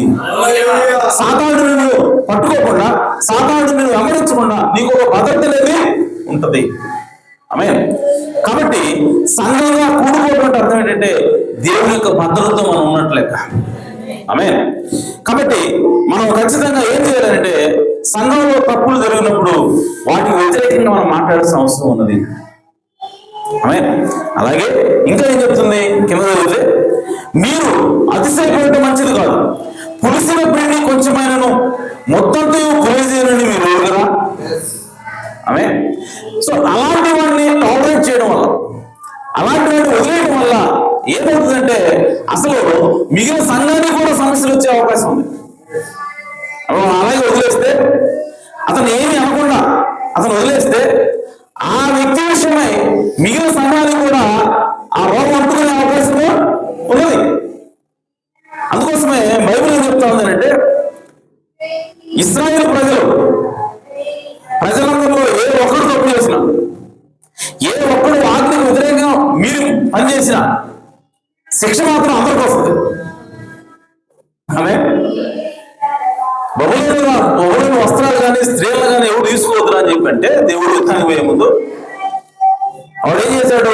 సాతాను నువ్వు పట్టుకోకుండా, సాతాను నువ్వు అమరించకుండా నీకు ఒక భద్రత అనేది ఉంటుంది. ఆమె కాబట్టి సంఘంగా కూడుకోవడం అర్థం ఏంటంటే దేవుని యొక్క భద్రతతో మనం ఉన్నట్లెక్క. ఆమె కాబట్టి మనం ఖచ్చితంగా ఏం చేయాలంటే సంఘంలో తప్పులు జరిగినప్పుడు వాటికి వ్యతిరేకంగా మనం మాట్లాడాల్సిన అవసరం ఉన్నది. ఆమె అలాగే ఇంకా ఏం చెప్తుంది కింద చదివితే, మీరు అతిశయపడటం మంచిది కాదు, పులిసిన పిండి కొంచెమైనను మొత్తంతో పులిసేనని మీరు ఎరుగురా. ఆమె సో అలాంటి వాడిని టాలరేట్ చేయడం వల్ల, అలాంటి వాడిని వదిలేయడం వల్ల ఏమవుతుందంటే అసలు మిగిలిన సంఘానికి కూడా సమస్యలు వచ్చే అవకాశం ఉంది. అలాగే వదిలేస్తే, అతను ఏమి అనకుండా అతను వదిలేస్తే ఆ వ్యక్తి విషయమై మిగిలిన సంఘానికి కూడా ఆ రోగం అంటుకునే అవకాశం ఉన్నది. అందుకోసమే బైబిల్ ఏం చెప్తా ఉందంటే, ఇశ్రాయేలు ప్రజలందరిలో ఏ ఒక్కడు తప్పు చేసినా, ఏ ఒక్కడు ఆజ్ఞకు వ్యతిరేకంగా మీరు పనిచేసినా శిక్ష మాత్రం అందరికి వస్తుంది. ఆమె బహుళైన వస్త్రాలు కానీ స్త్రీలను కానీ ఎవరు తీసుకోవద్దురా అని చెప్పంటే దేవుడు యుద్ధానికి పోయే ముందు వాడు ఏం చేశాడు,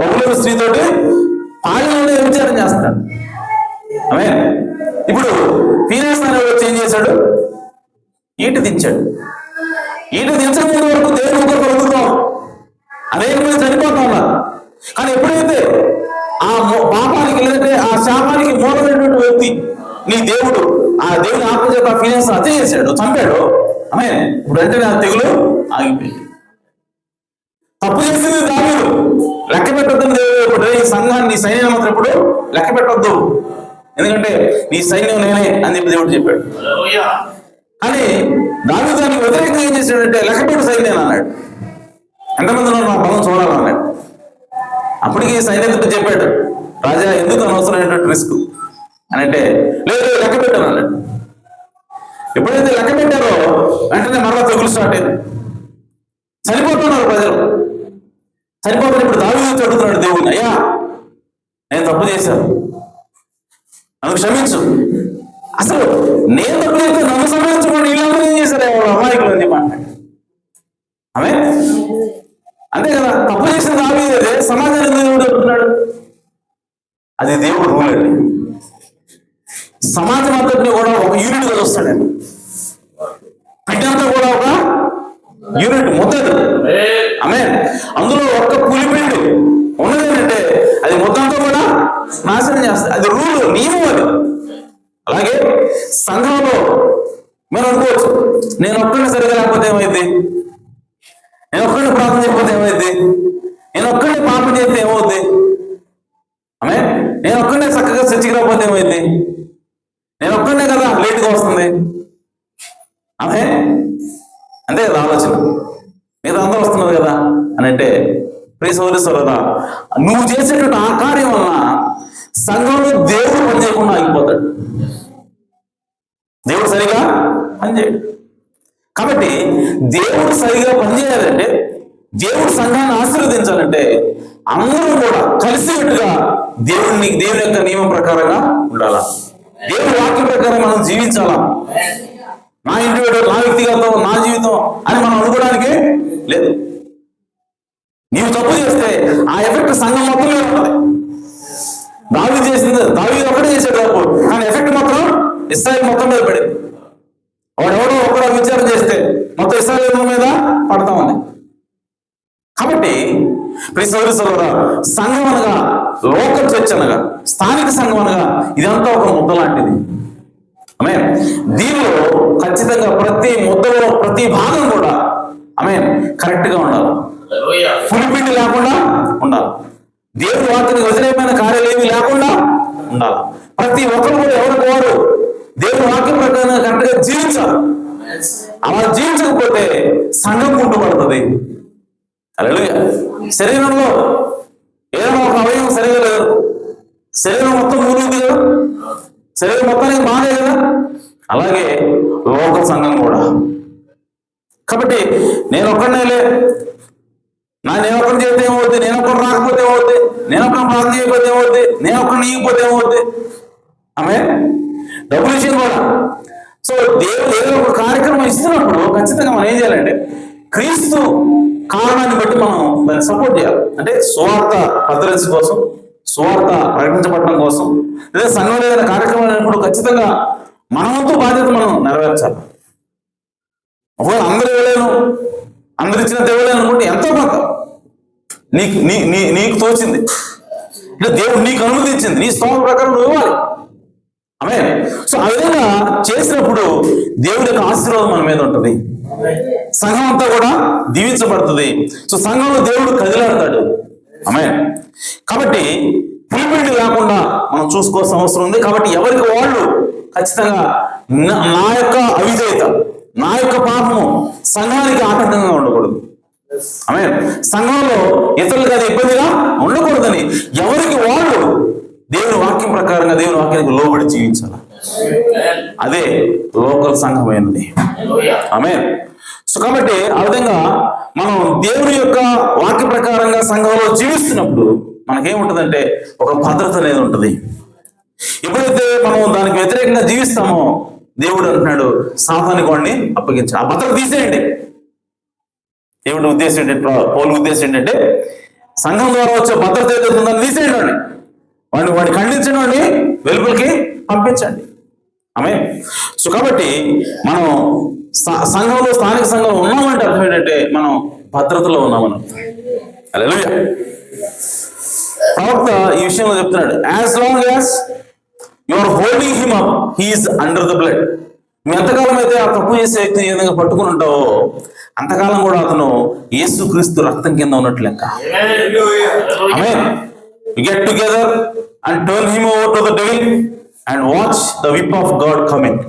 బహుళైన స్త్రీతోటి పాలనలో విచారం చేస్తున్నాడు. ఆమె ఇప్పుడు ఫీనెస్ అనేవాడు వచ్చి ఏం చేశాడు, ఈట దించాడు. ఈట దించడం ముందు వరకు దేవుని ఒకరు కలుగుతాం, అనేక మంది చనిపోతా ఉన్నారు. కానీ ఎప్పుడైతే ఆ పాపానికి లేదంటే ఆ శాపానికి మూలమైనటువంటి వ్యక్తి నీ దేవుడు, ఆ దేవుని ఆత్మ చేత ఫీనెస్ హత్య చేశాడు, చంపాడు, ఆమె ఇప్పుడు వెంటనే ఆ తెగులు ఆగిపోయింది. తప్పు చేసింది దావీదు, లెక్క పెట్టొద్దని దేవుడు ఈ సంఘాన్ని, నీ సైన్యం మాత్రం ఎప్పుడు లెక్క పెట్టొద్దు, ఎందుకంటే నీ సైన్యం నేనే అని చెప్పి దేవుడు చెప్పాడు. కానీ దావీదు దానికి వ్యతిరేకంగా ఏం చేశాడంటే లెక్కపెట్టు సైన్యం అన్నాడు. ఎంతమంది నా బలం చూడాలన్నాడు. అప్పటికి సైన్యంతో చెప్పాడు, రాజా ఎందుకు అనవసరమైనటువంటి రిస్క్ అని అంటే, లేదు లెక్క పెట్టాను అన్నాడు. ఎప్పుడైతే లెక్క పెట్టారో వెంటనే మరలా తెగులు స్టార్ట్ అయింది. చనిపోతున్నారు ప్రజలు, చనిపోతారు. ఇప్పుడు దావీదు అడుగుతున్నాడు దేవుడిని, అయ్యా నేను తప్పు చేశాను, నన్ను క్షమించు. అసలు నేను తప్పు చేస్తే నన్ను సంబంధించుకోండి, వీళ్ళందరూ ఏం చేశారు అమాయకులు అని చెప్పి ఆమె అంతే కదా. తప్పు చేసిన దావీదే సమాజాన్ని దేవుడు చెప్తున్నాడు, అది దేవుడు రూల్ అండి. సమాజం అంతటిని కూడా ఒక యూనిట్ గా చూస్తాడండి. బిడ్డంతా కూడా ఒక యూనిట్ ముద్దదు. ఆమె అందులో ఒక్క పులిపిండి ఉన్నదేంటంటే అది ముద్దంతా కూడా నాశనం చేస్తుంది. అది రూల్, నియమం అది. అలాగే సంఘంలో మనం అనుకోవచ్చు, నేను ఒక్కడిని సరిగా లేకపోతే ఏమైంది, నేను ఒక్కడిని ప్రార్థన చేయకపోతే ఏమైంది, నేను ఒక్కడిని పాపం చేస్తే ఏమవుద్ది, ఆమె నేను ఒక్కడినే చక్కగా చర్చికి రాకపోతే ఏమైంది, నేను ఒక్కడినే కదా లేట్గా వస్తుంది, ఆమె అంతే కదా ఆలోచన. మీద అందరూ వస్తున్నారు కదా అని అంటే, ప్రియ సోదరి సోదరా, నువ్వు చేసేటువంటి ఆ కార్యం వలన సంఘంలో దేవుడు పనిచేయకుండా ఆగిపోతాడు. దేవుడు సరిగా పనిచేయడు. కాబట్టి దేవుడు సరిగా పనిచేయాలంటే, దేవుడు సంఘాన్ని ఆశీర్వదించాలంటే అందరూ కూడా కలిసికట్టుగా దేవుని యొక్క నియమం ప్రకారంగా ఉండాలా, దేవుడి వాక్యం ప్రకారం మనం జీవించాలా. నా ఇండివిజువల్, నా వ్యక్తిగతం, నా జీవితం అని మనం అనుకోవడానికి లేదు. నీవు తప్పు చేస్తే ఆ ఎఫెక్ట్ సంఘం మొత్తం మీద ఉంటుంది. దావీదు చేసింది, దావీదు ఒకటే చేసాడు తప్పు, కానీ ఎఫెక్ట్ మాత్రం ఇశ్రాయేలు మొత్తం మీద పడింది. వాడెవడో ఒకడో విచారణ చేస్తే మొత్తం ఇశ్రాయేలు మీద పడతా ఉంది. కాబట్టి ప్రియ సోదరి సోదరా, సంఘం అనగా, లోకల్ చర్చ్ అనగా, స్థానిక సంఘం అనగా ఇదంతా ఒక ముద్ద లాంటిది. ఆమె దీనిలో ఖచ్చితంగా ప్రతి ముద్దలో ప్రతి భాగం కూడా ఆమె కరెక్ట్ గా ఉండాలి, పులిపిండి లేకుండా ఉండాలి, దేవుని వాక్యానికి వ్యతిరేకమైన కార్యాలు ఏమి లేకుండా ఉండాలి. ప్రతి ఒక్కరు కూడా ఎవరికి వారు దేవుని వాక్యం ప్రకారం కరెక్ట్ గా జీవించాలి. అలా జీవించకపోతే సంఘం కుంటుపడుతుంది. హల్లెలూయా. శరీరంలో ఏదైనా ఒక అవయవం సరిగా లేదు, శరీరం మొత్తం మూలుంది కదా, శరీరం మొత్తానికి బాగా కదా, అలాగే లోక సంఘం కూడా. కాబట్టి నేను ఒక్కడనేలే, నేను ఒక్కడిని చేస్తే ఏమవుద్ది, నేను ఒక్కడు రాకపోతే ఏమవుద్ది, నేను ఒక్కడిని ప్రార్థన చేయకపోతే ఏమవుద్ది, నేను ఒక్కడిని ఇవ్వకపోతే ఏమవుద్ది, ఆమె డబ్బులు విషయం కూడా. సో దేవుడు ఏదో ఒక కార్యక్రమం ఇస్తున్నప్పుడు ఖచ్చితంగా మనం ఏం చేయాలంటే, క్రీస్తు కారణాన్ని బట్టి మనం దాన్ని సపోర్ట్ చేయాలి. అంటే సువార్త భద్రత కోసం, సువార్త ప్రకటించబడడం కోసం, లేదా సంఘం ఏదైనా కార్యక్రమం అయినప్పుడు ఖచ్చితంగా మనవంతు బాధ్యత మనం నెరవేర్చాలి. ఒకవేళ అందరూ ఇవ్వలేను, అందరు ఇచ్చినంత ఇవ్వలేను అనుకుంటే ఎంతో కొంత నీకు తోచింది, అంటే దేవుడు నీకు అనుమతించింది, నీ స్తోమత ప్రకారం నువ్వు ఇవ్వాలి. ఆమె సో ఆ విధంగా చేసినప్పుడు దేవుడి యొక్క ఆశీర్వాదం మన మీద ఉంటుంది, సంఘం అంతా కూడా దీవించబడుతుంది. సో సంఘంలో దేవుడు కదిలాడతాడు. ఆమె కాబట్టి పులిపిండి లేకుండా మనం చూసుకోవాల్సిన అవసరం ఉంది. కాబట్టి ఎవరికి వాళ్ళు ఖచ్చితంగా నా యొక్క అవిధేయత, నా యొక్క పాపము సంఘానికి ఆటంకంగా ఉండకూడదు. ఆమె సంఘంలో ఇతరులకు అది ఇబ్బందిగా ఉండకూడదని ఎవరికి వాళ్ళు దేవుని వాక్యం ప్రకారంగా దేవుని వాక్యానికి లోబడి జీవించాలి. అదే లోకల్ సంఘమైనది. ఆమె సో కాబట్టి ఆ విధంగా మనం దేవుని యొక్క వాక్య ప్రకారంగా సంఘంలో జీవిస్తున్నప్పుడు మనకేముంటుందంటే ఒక భద్రత అనేది ఉంటుంది. ఎప్పుడైతే మనం దానికి వ్యతిరేకంగా జీవిస్తామో దేవుడు అంటున్నాడు, సాతానికి వాడిని అప్పగించాలి, ఆ భద్రత తీసేయండి. దేవుడి ఉద్దేశం ఏంటంటే, పౌలు ఉద్దేశం ఏంటంటే, సంఘం ద్వారా వచ్చే భద్రత ఏదైతే ఉందని తీసేయండి, వాడిని ఖండించండి, వాడిని వెలుపలికి పంపించండి. ఆమె సో కాబట్టి మనం సంఘంలో, స్థానిక సంఘంలో ఉన్నామంటే అర్థం ఏంటంటే మనం భద్రతలో ఉన్నామని. హల్లెలూయా. ప్రవక్త ఈ విషయంలో చెప్తున్నాడు, as long as you are holding him up, he is under the blood. నువ్వు ఎంతకాలం అయితే ఆ తప్పు చేసే వ్యక్తిని ఏ విధంగా పట్టుకుని ఉంటావో అంతకాలం కూడా అతను యేసుక్రీస్తు రక్తం కింద ఉన్నట్లు లెక్క. Amen. You get together and turn him over to the devil and watch the whip of God coming.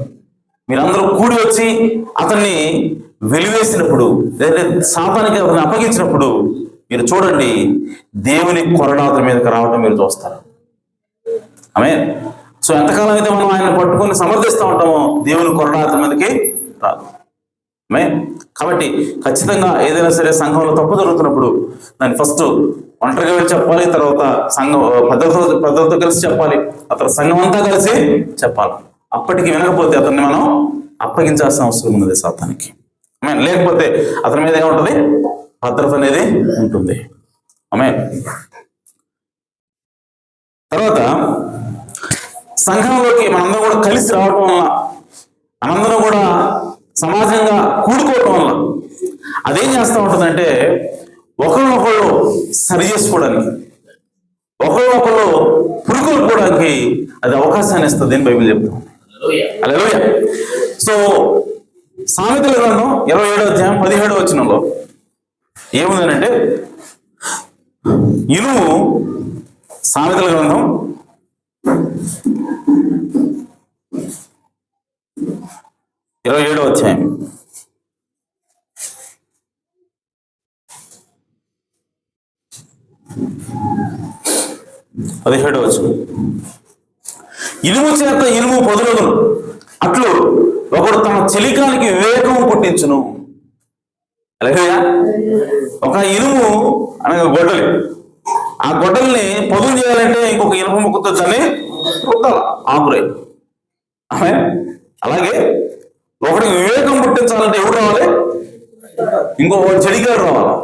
మీరందరూ కూడి వచ్చి అతన్ని వెలివేసినప్పుడు, లేదా సాతానికి అతన్ని అప్పగించినప్పుడు మీరు చూడండి, దేవుని కొరడా అతని మీదకి రావడం మీరు చూస్తారు. ఆమేన్. సో ఎంతకాలం అయితే మనం ఆయన పట్టుకొని సమర్థిస్తూ ఉంటామో దేవుని కొరడా అతని మీదకి రాదు. ఆమేన్. కాబట్టి ఖచ్చితంగా ఏదైనా సరే సంఘంలో తప్పు జరుగుతున్నప్పుడు దాన్ని ఫస్ట్ ఒంటరిగా వెళ్ళి చెప్పాలి, తర్వాత సంఘం పెద్దలతో కలిసి చెప్పాలి, ఆ తర్వాత సంఘం అంతా కలిసి చెప్పాలి. అప్పటికి వినకపోతే అతన్ని మనం అప్పగించాల్సిన అవసరం ఉన్నది సాతానికి. లేకపోతే అతని మీద ఏముంటుంది, భద్రత అనేది ఉంటుంది. ఆమేన్. తర్వాత సంఘంలోకి మనందరం కూడా కలిసి రావడం వల్ల, మనందరం కూడా సమాజంగా కూడుకోవటం వల్ల అదేం చేస్తూ ఉంటుందంటే ఒకరినొకళ్ళు సరి చేసుకోవడానికి, ఒకరినొకళ్ళు పురుకొల్పుకోవడానికి అది అవకాశాన్ని ఇస్తుంది అని బైబిల్ చెప్తాం. హల్లెలూయా. సో సామెతల గ్రంథం 27వ అధ్యాయం 17వ వచనంలో ఏముందనంటే, ఇనుము, సామెతల గ్రంథం 27వ అధ్యాయం 17వ వచనం, ఇనుము చేత ఇనుము పొదులును, అట్లు ఒకడు తన చెలికానికి వివేకం పుట్టించును. అలాగే ఒక ఇనుము అనగా గొడ్డలి, ఆ గొడ్డల్ని పొదులు చేయాలంటే ఇంకొక ఇనుప ముక్కతో దాన్ని రుద్దాలి, ఆకురే. అలాగే ఒకడికి వివేకం పుట్టించాలంటే ఎవరు రావాలి? ఇంకొక చెలికాడు రావాలి,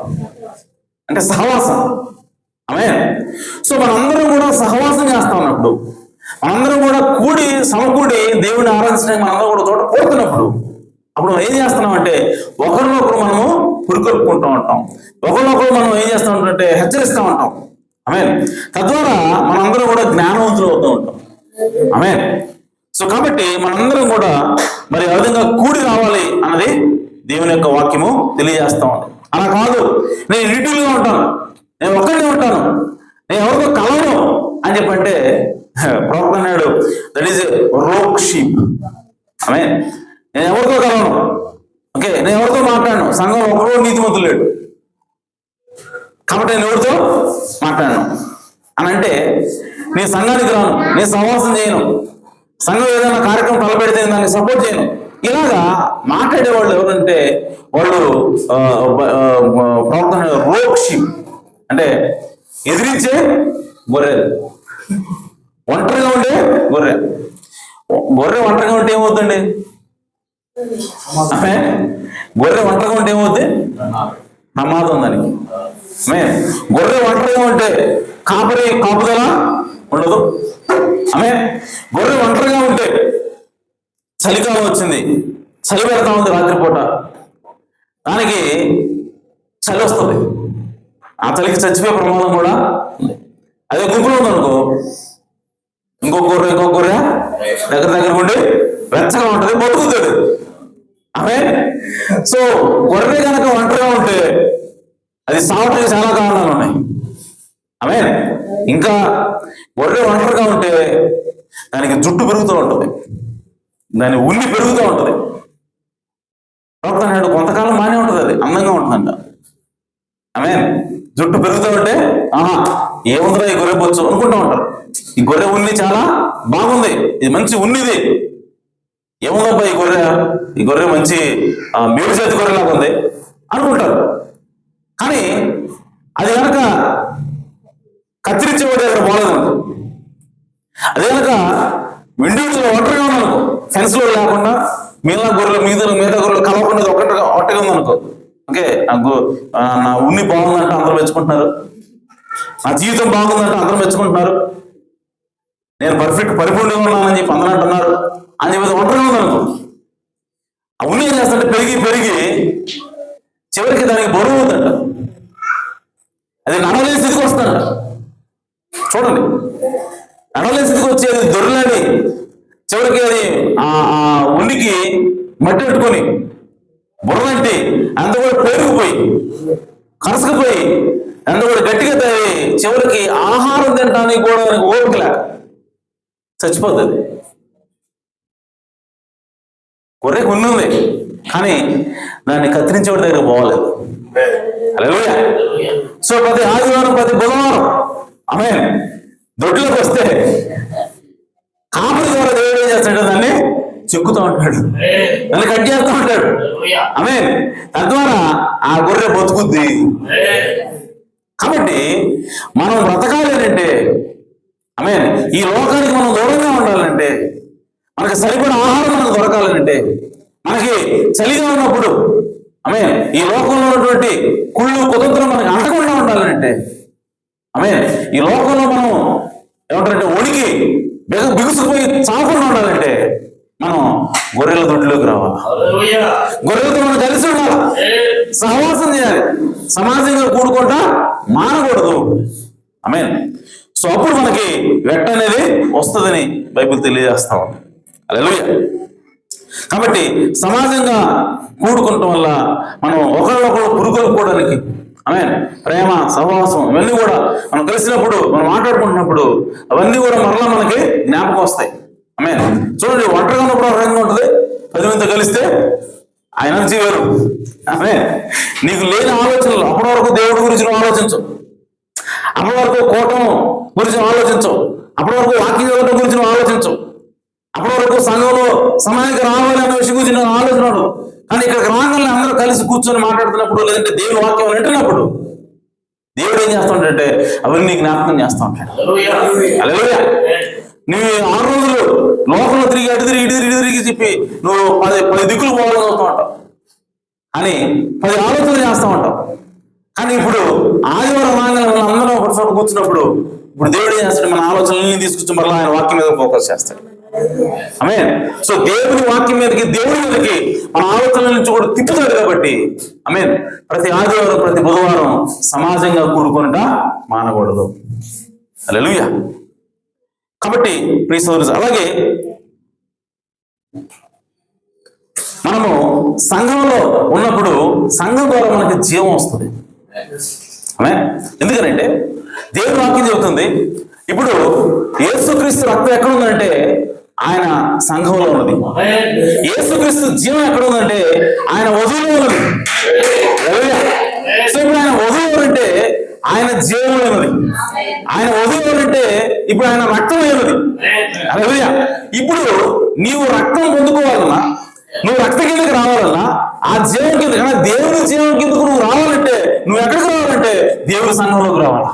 అంటే సహవాసం. సో మనందరం కూడా సహవాసం చేస్తా ఉన్నప్పుడు, మనందరం కూడా సమకూడి దేవుడిని ఆరాధించడానికి మనందరం కూడా చోట కోరుతున్నప్పుడు, అప్పుడు మనం ఏం చేస్తున్నామంటే ఒకరినొకరు మనము పురికొల్పుకుంటూ ఉంటాం, ఒకరినొకరు మనం ఏం చేస్తూ ఉంటామంటే హెచ్చరిస్తూ ఉంటాం. తద్వారా మనందరం కూడా జ్ఞానవంతులు అవుతూ ఉంటాం. సో కాబట్టి మనందరం కూడా మరి ఆ విధంగా కూడి రావాలి అన్నది దేవుని యొక్క వాక్యము తెలియజేస్తా ఉంటాం. అలా కాదు, నేను ఇండివిజువల్గా ఉంటాను, నేను ఒక్కడే ఉంటాను, నేను ఎవరితో కలవను అని చెప్పంటే ప్రవక్త అన్నాడు, దట్ ఈస్ రోక్ షీప్. నేను ఎవరితో కలవను, ఓకే, నేను ఎవరితో మాట్లాడను, సంఘం ఒకరు నీతిమంతులు లేడు కాబట్టి నేను ఎవరితో మాట్లాడను అని అంటే, నేను సంఘానికి రాను, నేను సహవాసం చేయను, సంఘం ఏదైనా కార్యక్రమం తలపెడితే దాన్ని సపోర్ట్ చేయను. ఇలాగా మాట్లాడేవాళ్ళు ఎవరంటే వాళ్ళు ప్రవక్త రోక్ షీప్, అంటే ఎదిరించే గొర్రెలు, ఒంటరిగా ఉండే గొర్రె. ఒంటరిగా ఉంటే ఏమవుతుంది? గొర్రె ఒంటరిగా ఉంటే ఏమవుతుంది? ప్రమాదం దానికి. గొర్రె ఒంటరిగా ఉంటే కాపుదల ఉండదు. గొర్రె ఒంటరిగా ఉంటే చలికాలం వచ్చింది, చలి పెడతా ఉంది రాత్రిపూట, దానికి చలి వస్తుంది, ఆ చలికి చచ్చిపోయే ప్రమాదం కూడా ఉంది. అదే గుంపులో ఉందనుకో, ఇంకొక గొర్రె దగ్గర ఉండి వెచ్చగా ఉంటుంది, బతుకుతుంది. సో గొర్రె కనుక ఒంటరిగా ఉంటే అది సావటానికి చాలా కారణాలు ఉన్నాయి. ఇంకా గొర్రె ఒంటరిగా ఉంటే దానికి జుట్టు పెరుగుతూ ఉంటుంది, దాని ఉన్ని పెరుగుతూ ఉంటుంది. ప్రవక్త కొంతకాలం బాగానే ఉంటుంది, అది అందంగా ఉంటుందంట. జుట్టు పెరుగుతూ ఉంటే ఏముందిరా ఈ గొర్రె బొచ్చు అనుకుంటూ ఉంటారు. ఈ గొర్రె ఉన్ని చాలా బాగుంది, ఇది మంచి ఉన్నిది, ఏముందబ్బా ఈ గొర్రె మంచి మేలు చేతి గొర్రెలాగా ఉంది అనుకుంటారు. కానీ అది కనుక కత్తిరించేవాడి దగ్గర పోలేదనుకో, అదే కనుక విండోస్లో ఒంటరిగా ఉందనుకో, ఫెన్స్ లో లేకుండా మిగతా గొర్రెలు కలవకుండా ఒట్టగా ఉందనుకో, ఓకే, నా ఉన్ని బాగుందంటే అందరూ మెచ్చుకుంటున్నారు, నా జీవితం బాగుందంటే అందరూ మెచ్చుకుంటున్నారు, నేను పరిపూర్ణంగా ఉన్నానని చెప్పి అందరూ అంటున్నారు అని చెప్పి ఒంటరిగా ఉందనుకో, ఆ ఉన్ని ఏం చేస్తుంటే పెరిగి చివరికి దానికి బరువు అవుతుందంట, అది నడవలేని స్థితికి వస్తుందంట. చూడండి, నడవలేని స్థితికి వచ్చి అది దొరలని చివరికి అది ఆ ఉనికి మట్టి పెట్టుకొని బుర్రంటి అంత కూడా పేరుకుపోయి కరసకపోయి అంత కూడా గట్టిగా తయారై చివరికి ఆహారం తినడానికి కూడా ఓపిక లేక చచ్చిపోతుంది. గొర్రెకు ఉంది కానీ దాన్ని కత్తిరించేవాడి దగ్గర పోవలేదు. హల్లెలూయా. సో ప్రతి ఆదివారం ప్రతి బుధవారం దొడ్లోకి వస్తే కాపరి ద్వారా దేవుడు ఏం చేస్తాడు, దాన్ని చెక్కుతూ ఉంటాడు, దాన్ని కట్ చేస్తూ ఉంటాడు. తద్వారా ఆ గొర్రె బతుకుద్ది. కాబట్టి మనం బ్రతకాలి అంటే, ఈ లోకానికి మనం దూరంగా ఉండాలంటే, మనకి సరిపడా ఆహారం మనకు దొరకాలంటే, మనకి చలిగా ఉన్నప్పుడు ఈ లోకంలో ఉన్నటువంటి కుళ్ళు కుతంత్రం మనకి అంటకుండా ఉండాలంటే, ఈ లోకంలో మనం ఏమంటారంటే వణికి బిగుసుకుపోయి చావకుండా ఉండాలంటే మనం గొర్రెల దొడ్లోకి రావాలి. గొర్రెలతో మనం కలిసి ఉండాలి, సహవాసం చేయాలి, సమాజంగా కూడుకుంటా మానకూడదు. సో అప్పుడు మనకి వెట్ట అనేది వస్తుందని బైబిల్ తెలియజేస్తా ఉంది. హల్లెలూయా. కాబట్టి సమాజంగా కూడుకోవటం వల్ల మనం ఒకళ్ళొకళ్ళు పురుగొల్పుకోవడానికి ప్రేమ సహవాసం ఇవన్నీ కూడా మనం కలిసినప్పుడు మనం మాట్లాడుకుంటున్నప్పుడు అవన్నీ కూడా మరలా మనకి జ్ఞాపకం వస్తాయి. చూడండి, ఒంటరిగా ఉన్నప్పుడు ఒక రకంగా ఉంటుంది, 10 మందితో కలిస్తే ఆ ఎనర్జీ వేరు. నీకు లేని ఆలోచనలు అప్పటి వరకు దేవుడి గురించి నువ్వు ఆలోచించు, అప్పటి వరకు కోటం గురించి ఆలోచించు, అప్పటి వరకు వాక్యం చదవడం గురించి నువ్వు ఆలోచించు, అప్పటి వరకు సంఘంలో సమయానికి రావాలి అన్న విషయం గురించి నేను ఆలోచనడు. కానీ ఇక్కడికి రాగానే అందరూ కలిసి కూర్చొని మాట్లాడుతున్నప్పుడు, లేదంటే దేవుని వాక్యం వింటున్నప్పుడు దేవుడు ఏం చేస్తాడంటే అవన్నీ జ్ఞాపకం చేస్తా ఉంటాడు. హల్లెలూయా. నువ్వు 6 రోజులు లోకంలో తిరిగి అటు తిరిగి చెప్పి నువ్వు 10 దిక్కులు పోవాలని చూస్తూ ఉంటావు అని 10 ఆలోచనలు చేస్తూ ఉంటావు. కానీ ఇప్పుడు ఆదివారం రాగానే మనం అందరం ఒక చోట కూర్చున్నప్పుడు ఇప్పుడు దేవుడు ఏం చేస్తాడు, మన ఆలోచనలన్నీ తీసుకొచ్చి మళ్ళీ ఆయన వాక్యం మీద ఫోకస్ చేస్తాడు. సో దేవుని వాక్యం మీదకి, దేవుడి మీదకి మన ఆలోచనల నుంచి కూడా తిప్పుతాడు. కాబట్టి ప్రతి ఆదివారం ప్రతి బుధవారం సమాజంగా కూడుకొనుట మానకూడదు. హల్లెలూయా. కాబట్టి ప్రియ సోదరులు, అలాగే మనము సంఘంలో ఉన్నప్పుడు సంఘం ద్వారా మనకి జీవం వస్తుంది. ఎందుకనంటే దేవుని వాక్యం చెబుతుంది, ఇప్పుడు యేసుక్రీస్తు రక్తం ఎక్కడ ఉందంటే ఆయన సంఘంలో ఉన్నది. యేసుక్రీస్తు జీవం ఎక్కడ ఉందంటే ఆయన వధువులో ఉన్నది. సో ఇప్పుడు ఆయన వధువు అంటే ఆయన జీవంలో ఉన్నది, ఆయన వధువు అంటే ఇప్పుడు ఆయన రక్తం ఉన్నది. హల్లెలూయా. ఇప్పుడు నీవు రక్తం పొందుకోవాలన్నా, నువ్వు రక్త కిందకి రావాలన్నా, ఆ జీవం కింద, దేవుని జీవం కిందకు నువ్వు రావాలంటే నువ్వు ఎక్కడికి రావాలంటే దేవుడి సంఘంలోకి రావాలి.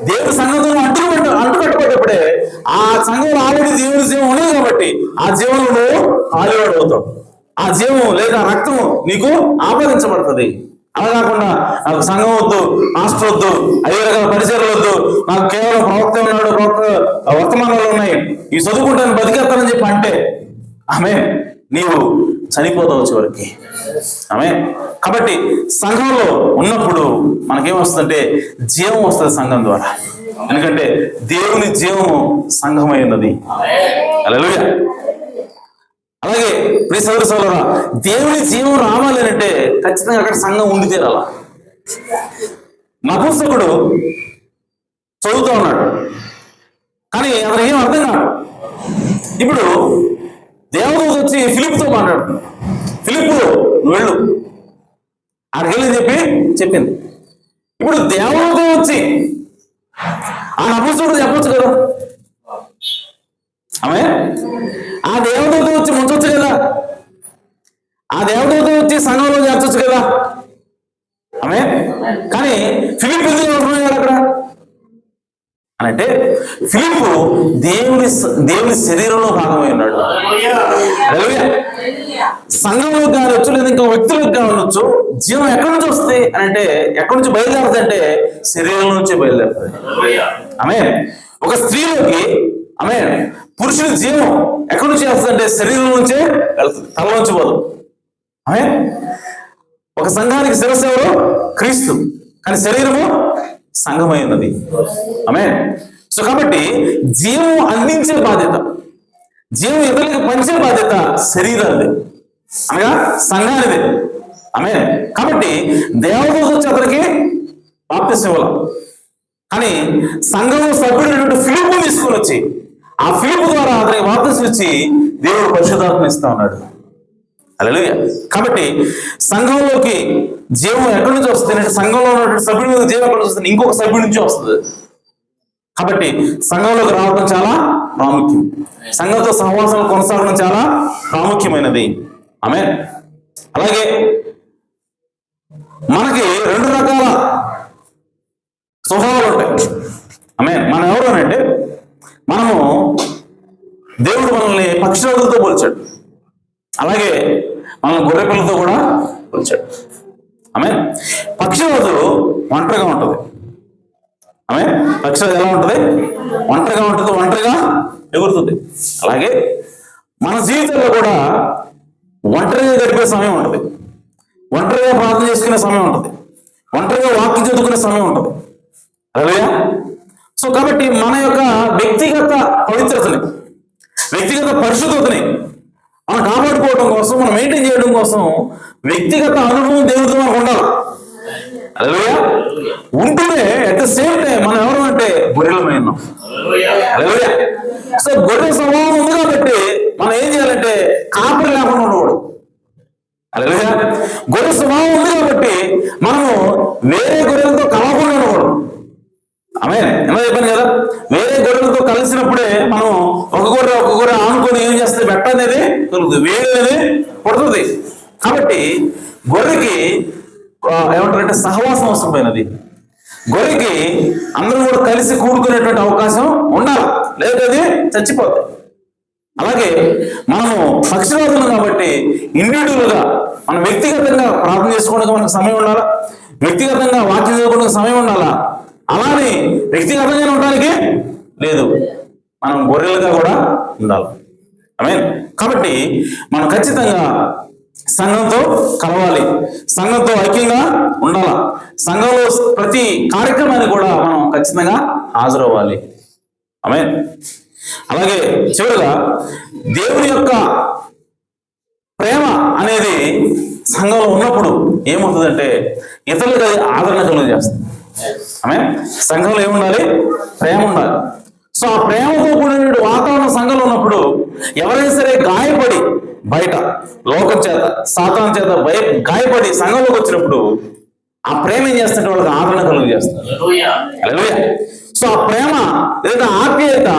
దేవుడి సంఘంతో అంటుకట్టబడ్డప్పుడే ఆ సంఘంలో ఆల్రెడీ దేవుడి జీవం ఉన్నది కాబట్టి ఆ జీవంలో నువ్వు ఆలివాడు అవుతావు. ఆ జీవం లేదా రక్తం నీకు ఆపాదించబడుతుంది. అలా కాకుండా నాకు సంఘం వద్దు, మాస్టర్ వద్దు, 5 రకాల పరిచయాలు వద్దు, నాకు కేవలం ప్రవక్త ఉన్నాడు, వర్తమానాలు ఉన్నాయి, ఈ చదువుకుంటాను బతికేస్తానని చెప్పి అంటే నీవు చనిపోతావు చివరికి. కాబట్టి సంఘంలో ఉన్నప్పుడు మనకేమొస్తుందంటే జీవం వస్తుంది సంఘం ద్వారా. ఎందుకంటే దేవుని జీవము సంఘమై ఉన్నది. హల్లెలూయా. అలాగే ప్రియ సోదర సోదరులారా, దేవుని జీవం రావాలి అంటే ఖచ్చితంగా అక్కడ సంఘం ఉండి తీరాల. నపుంసకుడు చదువుతూ ఉన్నాడు, కానీ అతనికి ఏం అర్థం కాదు. ఇప్పుడు దేవదూత వచ్చి ఫిలిప్తో మాట్లాడుతున్నాడు. ఫిలిప్ నువ్వు వెళ్ళు, అక్కడికి వెళ్ళి చెప్పింది. ఇప్పుడు దేవదూత వచ్చి ఆ నపుంసకుడు చెప్పొచ్చు కదా, ఆ దేవదూత వచ్చి ముంచొచ్చు కదా, ఆ దేవదూత వచ్చి సంఘంలో చేర్చొచ్చు కదా. కానీ ఫిలిప్ ఎందుకు అవసరమయ్యాడు అక్కడ అంటే ఫిలిప్ దేవుని శరీరంలో భాగమై ఉన్నాడు. సంఘంలో కావచ్చు, లేదా ఇంకా వ్యక్తులకు కావచ్చు, జీవం ఎక్కడి నుంచి వస్తుంది అని అంటే, ఎక్కడి నుంచి బయలుదేరుతుంది అంటే శరీరం నుంచి బయలుదేరుతుంది. ఒక స్త్రీలోకి పురుషుని జీవం ఎక్కడి నుంచి వస్తుంది అంటే శరీరం నుంచే వెళ్తుంది, తల నుంచి పోదు. ఒక సంఘానికి శిరస్సు ఎవరు? క్రీస్తు. కానీ శరీరము సంఘమై ఉన్నది. సో కాబట్టి జీవం అందించే బాధ్యత, జీవం ఇతరులకు పంచే బాధ్యత శరీరాన్ని, అనగా సంఘానిది. కాబట్టి దేవదూత వచ్చి అతనికి బాప్తిసం ఇవ్వాలి. కానీ సంఘంలో సభ్యుడైనటువంటి ఫిలిప్పు తీసుకొని వచ్చి ఆ ఫిలిప్పు ద్వారా అతనికి బాప్తిసం ఇచ్చి దేవుడు పరిశుద్ధాత్మ ఇస్తా ఉన్నాడు. హల్లెలూయా. కాబట్టి సంఘంలోకి జీవం ఎక్కడి నుంచి వస్తుంది అంటే సంఘంలో ఉన్నటువంటి సభ్యుడి మీద జీవం ఎక్కడి నుంచి వస్తుంది? ఇంకొక సభ్యుడి నుంచి వస్తుంది. కాబట్టి సంఘంలోకి రావడం చాలా ప్రాముఖ్యం, సంఘంతో సహవాసం కొనసాగడం చాలా ప్రాముఖ్యమైనది. అలాగే మనకి 2 రకాల స్వభావాలు ఉంటాయి. మనం ఎవరు అంటే, మనము దేవుడు మనల్ని పక్షులతో పోల్చాడు, అలాగే మనల్ని గొర్రెపిల్లతో కూడా పోల్చాడు. పక్షిరాజు ఒంటరిగా ఉంటుంది. పక్షిరాజు ఎలా ఉంటుంది? ఒంటరిగా ఉంటుంది, ఒంటరిగా ఎగురుతుంది. అలాగే మన జీవితంలో కూడా ఒంటరిగా గడిపే సమయం ఉంటుంది, ఒంటరిగా ప్రార్థన చేసుకునే సమయం ఉంటుంది, ఒంటరిగా వాక్యం చదువుకునే సమయం ఉంటుంది. హల్లెలూయా. సో కాబట్టి మన యొక్క వ్యక్తిగత పవిత్రతని, వ్యక్తిగత పరిశుద్ధతని మనం కాపాడుకోవడం కోసం, మనం మెయింటైన్ చేయడం కోసం వ్యక్తిగత అనుభవం దేవుడితో మనకు ఉండాలి. హల్లెలూయా. ఉంటూనే అట్ ద సేమ్ టైం మనం ఎవరు అంటే గొర్రెలమై ఉన్నాం. హల్లెలూయా. సో గొర్రెల స్వభావం ఉంది కాబట్టి మనం ఏం చేయాలంటే కాపరి లేకుండా ఉండకూడదు. హల్లెలూయా. గొర్రె స్వభావం ఉంది కాబట్టి మనము వేరే గొర్రెలతో కలవకుండా ఉండకూడదు. ఆమేన్. ఏమో చెప్పాను కదా, వేరే గొర్రెలతో కలిసినప్పుడే మనం ఒక గొర్రె ఆనుకొని ఏం చేస్తుంది, బెట్ట అనేది కలుగుతుంది, వేడి అనేది పడుతుంది. కాబట్టి గొర్రెకి ఏమంటారంటే సహవాసం అవసరమైనది. గొర్రెకి అందరూ కూడా కలిసి కూడుకునేటువంటి అవకాశం ఉండాలి, లేదు అది చచ్చిపోతాయి. అలాగే మనము పక్షిరాజులు కాబట్టి ఇండివిజువల్ గా మనం వ్యక్తిగతంగా ప్రార్థన చేసుకోవడానికి మనకు సమయం ఉండాలా, వ్యక్తిగతంగా వాక్యం చదువుకోవడానికి సమయం ఉండాలా. అలానే వ్యక్తిగతంగా ఉండడానికి లేదు, మనం గొర్రెలుగా కూడా ఉండాలి. ఆమేన్. కాబట్టి మనం ఖచ్చితంగా సంఘంతో కలవాలి, సంఘంతో ఐక్యంగా ఉండాలి, సంఘంలో ప్రతి కార్యక్రమాన్ని కూడా మనం ఖచ్చితంగా హాజరవ్వాలి. ఆమేన్. అలాగే చివరిగా దేవుని యొక్క ప్రేమ అనేది సంఘంలో ఉన్నప్పుడు ఏమవుతుందంటే ఇతరులకు అది ఆదరణ కలుగు చేస్తుంది. ఆమేన్. సంఘంలో ఏముండాలి, ప్రేమ ఉండాలి. సో ఆ ప్రేమతో కూడిన వాతావరణం సంఘంలో ఉన్నప్పుడు ఎవరైనా సరే గాయపడి బయట లోకం చేత సాతాను చేత గాయపడి సంఘంలోకి వచ్చినప్పుడు ఆ ప్రేమ ఏం చేస్తుంటే వాళ్ళకి ఆదరణ కలుగు చేస్తారు. హల్లెలూయా. సో ఆ ప్రేమ లేదంటే ఆప్యాయత,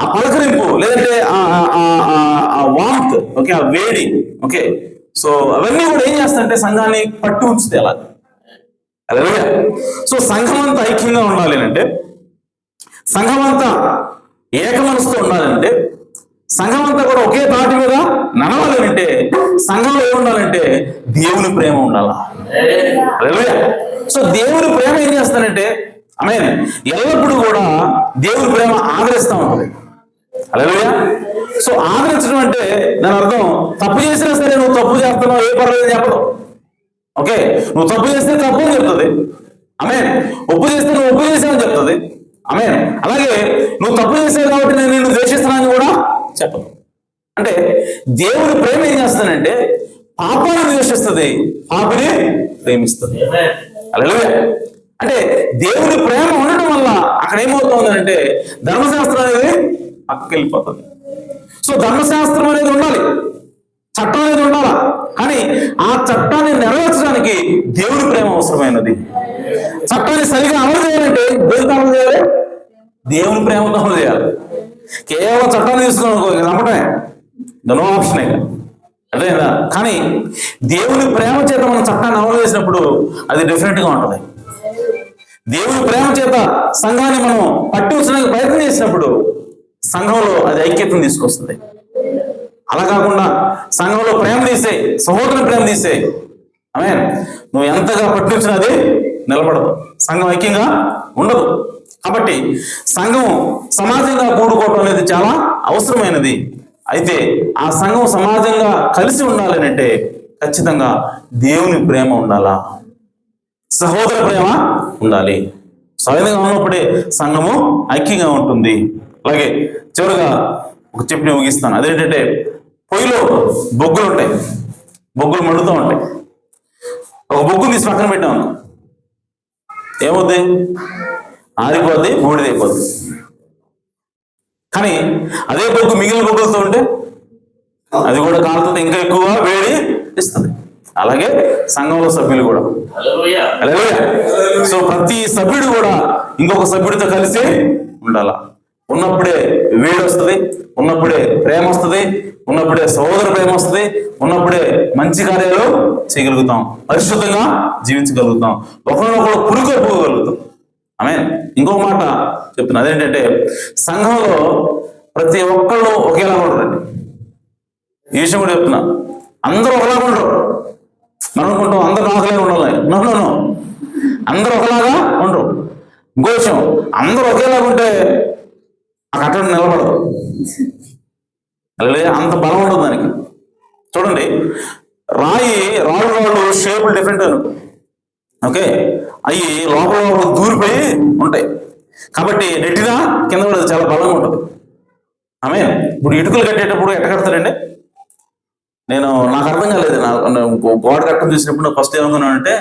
ఆ పలకరింపు, లేదంటే ఆ వార్మ్త్, ఓకే, ఆ వేడి, ఓకే, సో అవన్నీ కూడా ఏం చేస్తాయంటే సంఘాన్ని పట్టు ఉంచుతాయి. అలా హల్లెలూయా. సో సంఘం అంతా ఐక్యంగా ఉండాలి అంటే, సంఘం అంతా ఏక మనసుతో ఉండాలంటే, సంఘం అంతా కూడా ఒకే తాటి మీద నడవాలి అంటే సంఘంలో ఏముండాలంటే దేవుని ప్రేమ ఉండాలా. హల్లెలూయా. సో దేవుని ప్రేమ ఏం చేస్తానంటే ఆమేన్ ఎల్లప్పుడూ కూడా దేవుని ప్రేమ ఆదరిస్తూ ఉంటుంది. హల్లెలూయా. సో ఆదరించడం అంటే దాని అర్థం తప్పు చేసినా సరే నువ్వు తప్పు చేస్తున్నావు ఏ పర్వాలేదు చెప్పదు. ఓకే, నువ్వు తప్పు చేస్తే తప్పు అని చెప్తుంది. ఆమేన్. ఒప్పు చేస్తే నువ్వు ఒప్పు చేసావని చెప్తుంది. ఆమేన్. అలాగే నువ్వు తప్పు చేసావు కాబట్టి నేను నిన్ను ద్వేషిస్తున్నాను కూడా చెప్పదు. అంటే దేవుని ప్రేమ ఏం చేస్తానంటే పాపాన్ని ద్వేషిస్తుంది, పాపిని ప్రేమిస్తుంది. హల్లెలూయా. అంటే దేవుని ప్రేమ ఉండడం వల్ల అక్కడ ఏమవుతుందంటే ధర్మశాస్త్రం అనేది పక్కకి వెళ్ళిపోతుంది. సో ధర్మశాస్త్రం అనేది ఉండాలి, చట్టం అనేది ఉండాలా, కానీ ఆ చట్టాన్ని నెరవేర్చడానికి దేవుని ప్రేమ అవసరమైనది. చట్టాన్ని సరిగా అమలు చేయాలంటే దేవుడితో అమలు చేయాలి, దేవుని ప్రేమతో అమలు చేయాలి. కేవలం చట్టాన్ని తీసుకోవాలి నమ్మటమే, నో ఆప్షనే అదేనా. కానీ దేవుని ప్రేమ చేత మనం చట్టాన్ని అమలు చేసినప్పుడు అది డెఫినెట్ గా ఉంటుంది. దేవుని ప్రేమ చేత సంఘాన్ని మనం పట్టి ఉంచడానికి ప్రయత్నం చేసినప్పుడు సంఘంలో అది ఐక్యతను తీసుకొస్తుంది. అలా కాకుండా సంఘంలో ప్రేమ తీసే, సహోదరుని ప్రేమ తీసే, ఆమేన్, నువ్వు ఎంతగా పట్టించినా అది నిలబడదు, సంఘం ఐక్యంగా ఉండదు. కాబట్టి సంఘం సమాజంగా కూడుకోవడం అనేది చాలా అవసరమైనది. అయితే ఆ సంఘం సమాజంగా కలిసి ఉండాలని అంటే ఖచ్చితంగా దేవుని ప్రేమ ఉండాలా, సహోదర ప్రేమ ఉండాలి. సహజంగా ఉన్నప్పుడే సంఘము ఐక్యంగా ఉంటుంది. అలాగే చివరిగా ఒక చెప్పి ముగిస్తాను. అదేంటంటే పొయ్యిలో బొగ్గులు ఉంటాయి, బొగ్గులు మండుతూ ఉంటాయి. ఒక బొగ్గు తీసి పక్కన పెట్టాము, ఏమవుద్ది, ఆరిపోద్ది, బూడిదైపోద్ది. కానీ అదే బొగ్గు మిగిలిన బొగ్గులతో ఉంటే అది కూడా కాలుతుంది, ఇంకా ఎక్కువ వేడి ఇస్తుంది. అలాగే సంఘంలో సభ్యులు కూడా. హల్లెలూయా. సో ప్రతి సభ్యుడు కూడా ఇంకొక సభ్యుడితో కలిసి ఉండాలా. ఉన్నప్పుడే వేడి వస్తుంది, ఉన్నప్పుడే ప్రేమ వస్తుంది, ఉన్నప్పుడే సహోదర ప్రేమ వస్తుంది, ఉన్నప్పుడే మంచి కార్యాలు చేయగలుగుతాం, పరిశుద్ధంగా జీవించగలుగుతాం, ఒకరినొకరు పురుగొల్పుకోగలుగుతాం. ఆమేన్. ఇంకొక మాట చెప్తున్నా, అదేంటంటే సంఘంలో ప్రతి ఒక్కళ్ళు ఒకేలా ఉండరండి. ఈ విషయం కూడా చెప్తున్నా, అందరూ ఒకలాగా ఉండరు. మనం అనుకుంటాం అందరూ ఒకలాగా ఉండాలి, నో, అందరూ ఒకలాగా ఉండరు. ఇంకో విషయం, అందరూ ఒకేలాగా ఉంటే ఆ కట్టడం నిలబడదు. అలాగే అంత బలం ఉండదు దానికి. చూడండి, రాళ్ళు షేపులు డిఫరెంట్ అనుకో, ఓకే, అవి లోపల దూరిపోయి ఉంటాయి కాబట్టి నెట్టినా కింద పడదు, చాలా బలంగా ఉంటుంది. ఆమేన్. ఇప్పుడు ఇటుకలు కట్టేటప్పుడు ఎట్ట కడతారండి, నాకు అర్థం కాలేదు. గోడ కట్టడం చూసినప్పుడు ఫస్ట్ ఏమనుకున్నాను అంటే,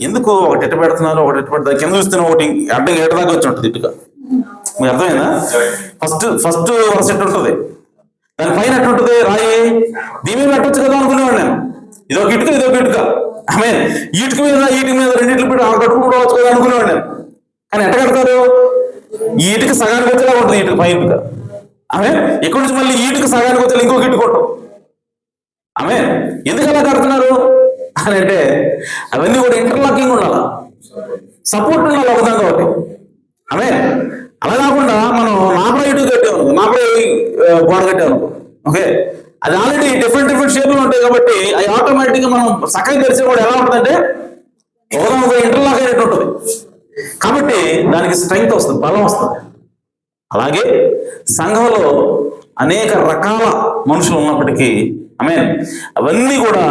ఎందుకు ఒకటి ఎట్ట పెడుతున్నారు, ఒకటి ఎట్ట పెడతారు, కింద చూస్తే ఒకటి అడ్డం ఏట దాకా వచ్చి ఉంటుంది ఇటుగా. మీకు అర్థమైందా? ఫస్ట్ ఒక సెట్ ఉంటుంది, దాని పైన ఎట్టు ఉంటుంది రాయి, దీని మీద పెట్టచ్చు కదా అనుకునేవాడు నేను. ఇదొక ఇటుక ఆమె ఈటుక మీద రెండింటి పెట్టి కట్టుకుంటూ కదా అనుకునేవాడు నేను. కానీ ఎట్ట కడతారు, ఈ ఇటుక సగానికి వచ్చేలా ఉంటుంది, ఇటుక పై ఇటుక ఆమె ఇక్కడ నుంచి మళ్ళీ ఈటుక సగానికి వచ్చేలా ఇంకొక ఇటుక ఉంటుంది ఆమె. ఎందుకు అలా కడుతున్నారు అని అంటే, అవన్నీ కూడా ఇంటర్లాకింగ్ ఉండాలి, సపోర్ట్ ఉండాలి ఒకదాని ఒకటి ఆమె. అలా కాకుండా మనం నాపై ఇటుక కట్టాము, నాపై గోడ కట్టాము, ఓకే, అది ఆల్రెడీ డిఫరెంట్ షేప్లు ఉంటాయి కాబట్టి అది ఆటోమేటిక్ గా మనం సక్కగా తెలిసే కూడా ఎలా ఉంటుందంటే ఒక ఇంటర్లాక్ అయినట్టు ఉంటుంది. కాబట్టి దానికి స్ట్రెంగ్త్ వస్తుంది, బలం వస్తుంది. అలాగే సంఘంలో అనేక రకాల మనుషులు ఉన్నప్పటికీ అవన్నీ కూడా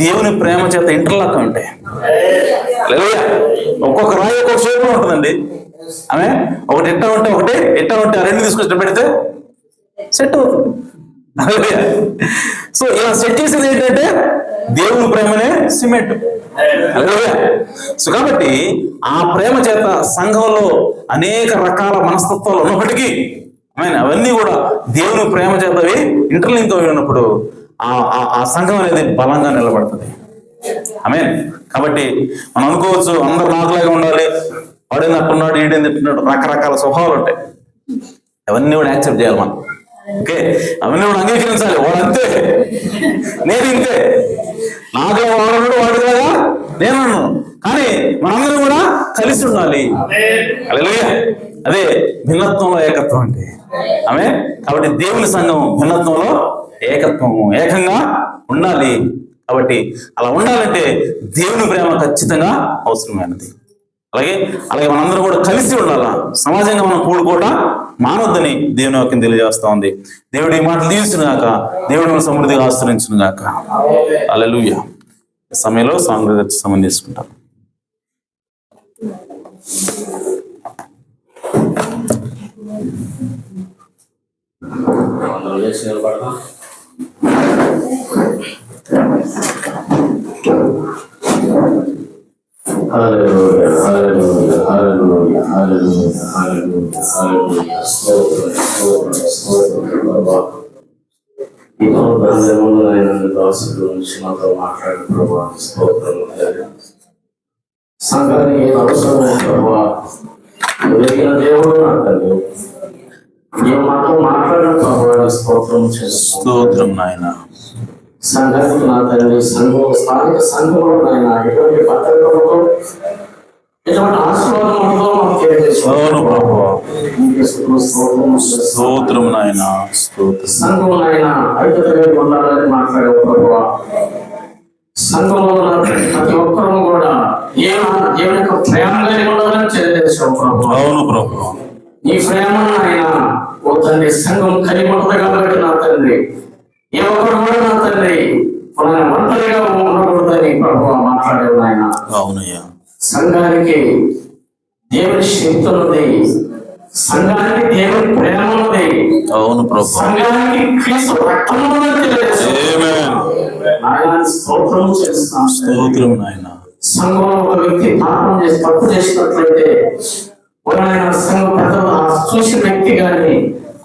దేవుని ప్రేమ చేత ఇంటర్లాక్ ఉంటాయి. ఒక్కొక్క రాయి ఒక్కొక్క షేప్ లో ఉంటుందండి ఒకటి ఎట్టా ఉంటే ఆ రెండు తీసుకొచ్చి పెడితే సెట్ అవుతుంది. సో ఇలా సెట్ చేసేది ఏంటంటే దేవుని ప్రేమనే సిమెంట్. సో కాబట్టి ఆ ప్రేమ చేత సంఘంలో అనేక రకాల మనస్తత్వాలు ఉన్నప్పటికీ అవన్నీ కూడా దేవుని ప్రేమ చేత ఇంటర్లింక్ అయి ఉన్నప్పుడు ఆ సంఘం అనేది బలంగా నిలబడుతుంది. కాబట్టి మనం అనుకోవచ్చు అందరు నాకులాగా ఉండాలి, వాడేది అట్టున్నాడు, ఈడేది తిట్టున్నాడు, రకరకాల స్వభావాలు ఉంటాయి. అవన్నీ కూడా యాక్సెప్ట్ చేయాలి మనం, ఓకే, అవన్నీ కూడా అంగీకరించాలి. వాడు అంతే, నేను ఇంతే, నాకులా వాడు వాడిలాగా నేను, కానీ మనందరం కూడా కలిసి ఉండాలి. అదే భిన్నత్వంలో ఏకత్వం అంటే కాబట్టి దేవుని సంఘం భిన్నత్వంలో ఏకత్వము, ఏకంగా ఉండాలి. కాబట్టి అలా ఉండాలంటే దేవుని ప్రేమ ఖచ్చితంగా అవసరమైనది. అలాగే మనందరం కూడా కలిసి ఉండాలా, సమాజంగా మనం కూడుకోవడం మానొద్దని దేవుని వాక్యం తెలియజేస్తా ఉంది. దేవుడి ఈ మాటలు దీవించును గాక, దేవుడి మన సమృద్ధిగా ఆశ్రయించును గాక. హల్లెలూయా. సమయంలో సాంగ్రత సమయం తీసుకుంటాం. Hallelujah, hallelujah, hallelujah, hallelujah, hallelujah, hallelujah. స్తోత్రం. ఇదో బ్రహ్మములైన దాసుల గురించి మాతో మాట్లాడిన ప్రభా స్తోత్రం. సంఘానికి ఏం అవసరమైన ప్రభా ఎదిగిన దేవుడు నాకు ఈ మాతో మాట్లాడిన ప్రభా స్తోత్రం చేస్తాం. స్తోత్రం నాయన. సంఘానికి నా తండ్రి, స్థానిక సంఘంలో నాయన ఎటువంటి భద్రతలతో ఎటువంటి ఆశీర్వాదంతో మాకు తెలియజేస్తున్నాను. స్తోత్రం నాయన. సంఘం నాయన ఐక్యతగా ఉండాలని మాట్లాడే ప్రభువా, సంఘంలో ప్రతి ఒక్కరూ కూడా దేవుని యొక్క ప్రేమగా ఉండాలని తెలియజేసాం ప్రభు. అవును ప్రభు, ఈ ప్రేమ నాయన ఓ తండ్రి సంఘం కలిగి ఉంటుంది కాబట్టి నా తండ్రి ఏ ఒక్కరు కూడా నా తండ్రి మన ఒంటరిగా ఉండకూడదని ప్రభు మాట్లాడేది ఆయన. అవునయ్యా. సంఘానికి దేవుని శక్తి ఉన్నది, సంఘానికి దేవుని ప్రేమ ఉన్నది. అవును ప్రభు. సంఘానికి క్రీస్తు రక్తం ఉన్నది. స్తోత్రం చేస్తున్నాం. స్తోత్రం నాయన. సంఘంలో ఒక వ్యక్తి పాపం చేసి తప్పు చేసినట్లయితే సంఘం పెద్దలు చూసిన వ్యక్తి కానీ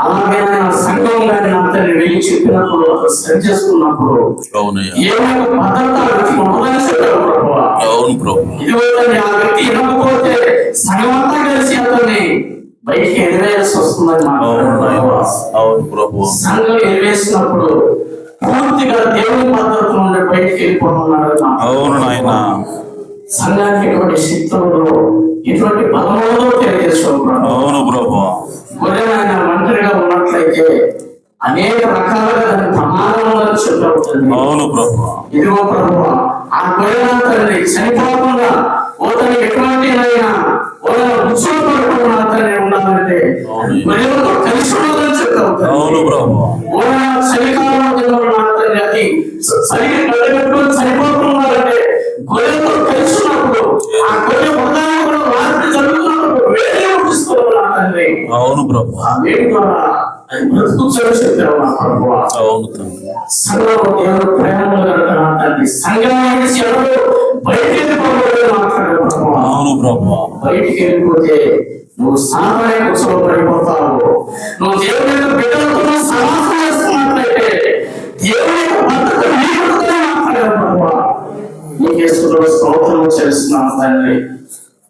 అలాగే సంఘం కానీ అతన్ని వెళ్ళి చెప్పినప్పుడు సరి చేసుకున్నప్పుడు ఏమైనా భద్రత అవును ప్రభు. ఇదిగోదండి ఆ వ్యక్తి ఇవ్వకపోతే సంఘం అంతా కలిసి అతన్ని బయటికి ఎదివేయాల్సి వస్తుందని అవును ప్రభు. సంఘం ఎదివేసినప్పుడు పూర్తిగా దేవుని భద్రత నుండి బయటికి వెళ్ళిపోతున్నాడు. అవును నాయన. సంఘానికి ఎటువంటి శక్తులలో ఎటువంటి బలములతో తెలియజేసుకుంటున్నాడు. అవును ప్రభు. గొర్రెలైన ఒంటరిగా ఉన్నట్లయితే అనేక రకాలుగా దాని ప్రమాదం ఉందని చెప్పవుతుంది. అవును ప్రభు. ఇదిగో ప్రభు, ఆ గొర్రెలందరినీ చనిపోకుండా ఓతని ఎటువంటి రుచులు పడకుండా అతన్ని ఉండాలంటే గొర్రెలతో కలిసి ఉండాలని చెప్పవుతుంది. అవును ప్రభు. చలికాలంలో అతన్ని అది సరిగ్గా గడ్డగట్టుకొని చనిపోతున్నారంటే గొర్రెలతో కలిసి ఉన్నప్పుడు ఆ గొర్రె ఉదయం రాత్రి జరుగుతున్నప్పుడు వేరే ఉండిస్తున్నారండి. అవును ప్రభు. ఆ వేడి ద్వారా అది బ్రతుకు చెప్పారు మా ప్రభు. అవును సంఘంలో దేవుడు ప్రేమ తండ్రి సంఘం నుంచి ఎవరు బయటికి వెళ్ళిపోకూడదు మాట్లాడే ప్రభు. అవును ప్రభు. బయటికి వెళ్ళిపోతే నువ్వు సామాన్య కుసలో పడిపోతావు. నువ్వు దేవుని యొక్క బిడ్డలతో సమాసం చేస్తున్నట్లయితే దేవుని యొక్క భద్రత నీకుతుందని మాట్లాడారు ప్రభు. నీకే స్తోత్రం చేస్తున్నాను తండ్రి.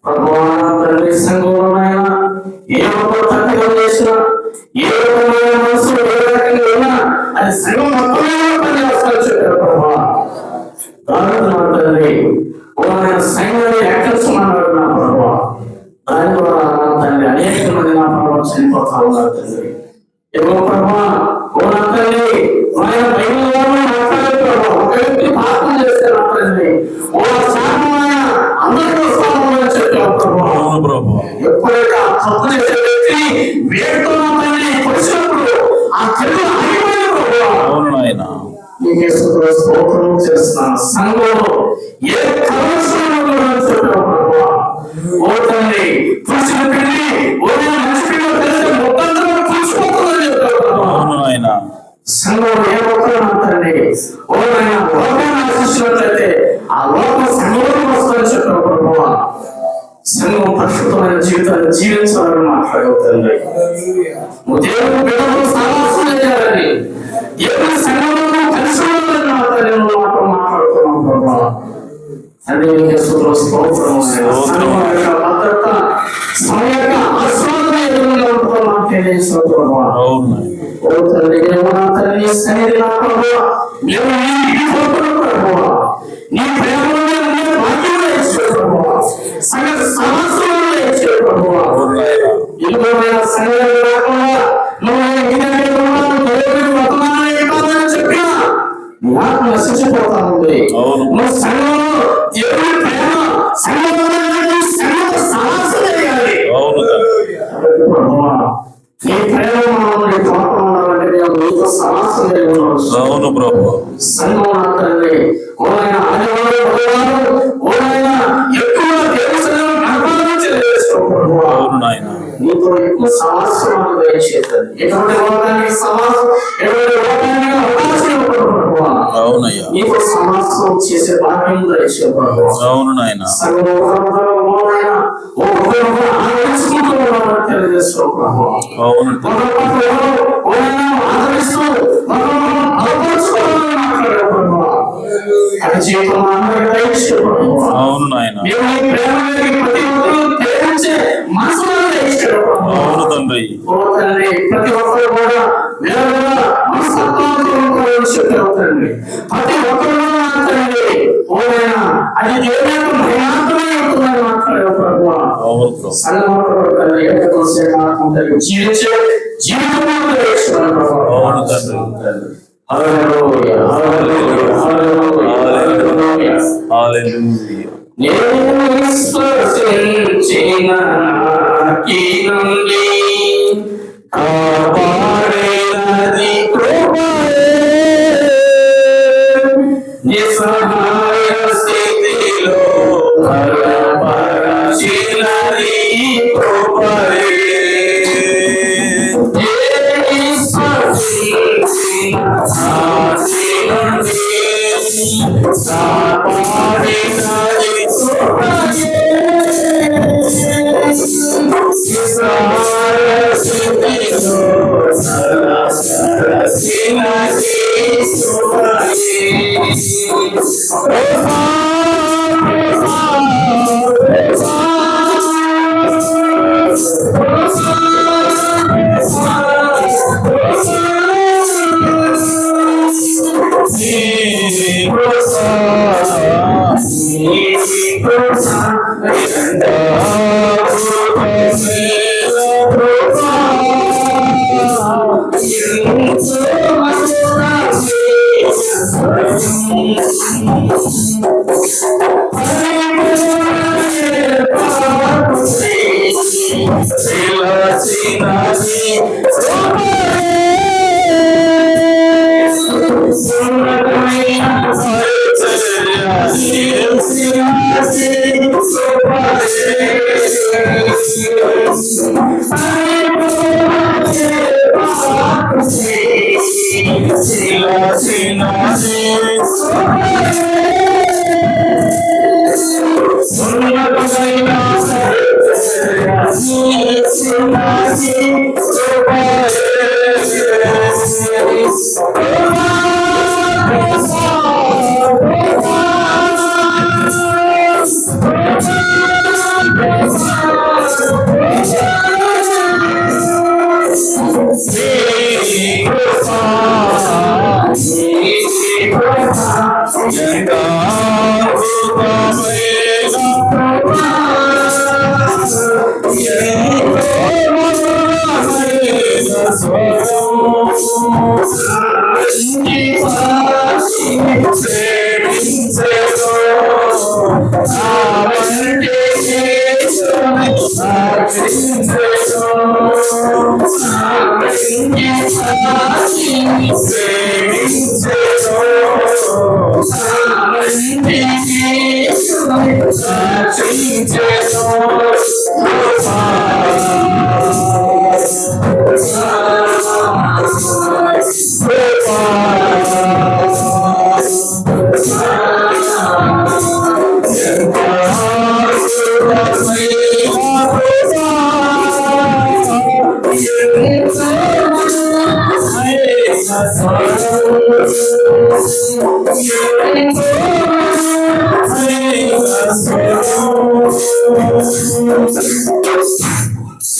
ప్రభువా తండ్రి సంఘంలోనైనా ఏ ఒక్క తప్పిదం చేసినా ఏ రకమైన మనసు ఏ రకంగా ఉన్నా అది సంఘం మొత్తమే పనిచేస్తాను చెప్పారు ప్రభా. తండ్రి సైన్యాన్ని ఎక్కడున్నాడు ప్రభావ. దాని ద్వారా తండ్రి అనేక మంది నా ప్రభావం చనిపోతా ఉన్నారు తండ్రి. ఏమో ప్రభా ఓ నా తండ్రి ఆయన బైబిల్లో మాట్లాడే ప్రభావ ఒక వ్యక్తి పాపం చేస్తే నా తండ్రి ఓ శాపమైన అందరికీ వస్తామని చెప్పావు ప్రభావ. ఎప్పుడైతే ఆ తప్పు చేసే వ్యక్తి వేడుతో నా తండ్రి వచ్చినప్పుడు ఆ తెలుగు ఆగిపోయిన ప్రభావ. నీకే స్తోత్రం చేస్తున్నాను. సంఘంలో ఏ కలవసరము చెప్పావు ప్రభావ. ఓ తండ్రి పురుషుల పిండి ఓడిన మంచి పిండి తెలిసే మొత్తం పురుషుపోతుందని చెప్పావు ప్రభావ. సంఘంలో ఏ ఒక్కరు తండ్రి ఓడైనా లోకాన్ని ఆశించినట్లయితే ఆ లోకం సంఘంలోకి వస్తుందని చెప్పావు ప్రభావ. సంఘం పరిశుద్ధమైన జీవితాన్ని జీవించాలని మాట్లాడావు తండ్రి. దేవుడు బిడ్డలు సావాసం చేయాలని దేవుని సంఘంలో కలిసి మాట్లాడుతున్నాం ప్రభావ. అదే స్తోత్రం భద్రత సమయ ఆస్వాదన ఎదురుగా ఉంటుందో మాకు తెలియజేసిన ప్రభావ. ఓ తండ్రి తండ్రి సన్నిధి నా ప్రభావ మేము ప్రభావ నీ ప్రేమలో భాగ్యంలో ఇచ్చే ప్రభావ సంఘ సమాసంలో ఇచ్చే ప్రభావ. ఇల్లుమైన సంఘం రాకుండా నాకు నశించిపోతా ఉంది. నువ్వు సంఘంలో దేవుని ప్రేమ సంఘంలో సమాసం చేయాలి. నీ ప్రేమ నీ పాపం ఉండాలంటే మేము నీతో సమాసం కలిగి ఉండవచ్చు. సంఘం తండ్రి ఓనైనా ఆదివారం ఓనైనా ఎక్కువ దేవస్థానం కనపడాలని తెలియజేసుకోవాలి. నీతో ఎక్కువ సమాసం దయచేస్తుంది. ఎటువంటి లోకానికి సమాసం ఎటువంటి లోకానికి అవకాశం అవునయ్యా. నీకు సమాసం చేసే భాగ్యం దయచేయబడు. అవును నాయన. అవును నాయన. అవును తండ్రి. ప్రతి ఒక్కరు కూడా ప్రతి ఒక్కరు అది దేవుని యొక్క మహిమాత్మే ఉంటుందని మాట్లాడారు ప్రభావ. జీవించే జీవితంలో నేను స్పర్శించిన నుండి కాపాడేది కృపయే. నిస్సహాయ స్థితిలో బలపరచినది కృపయే. Sila ఎంత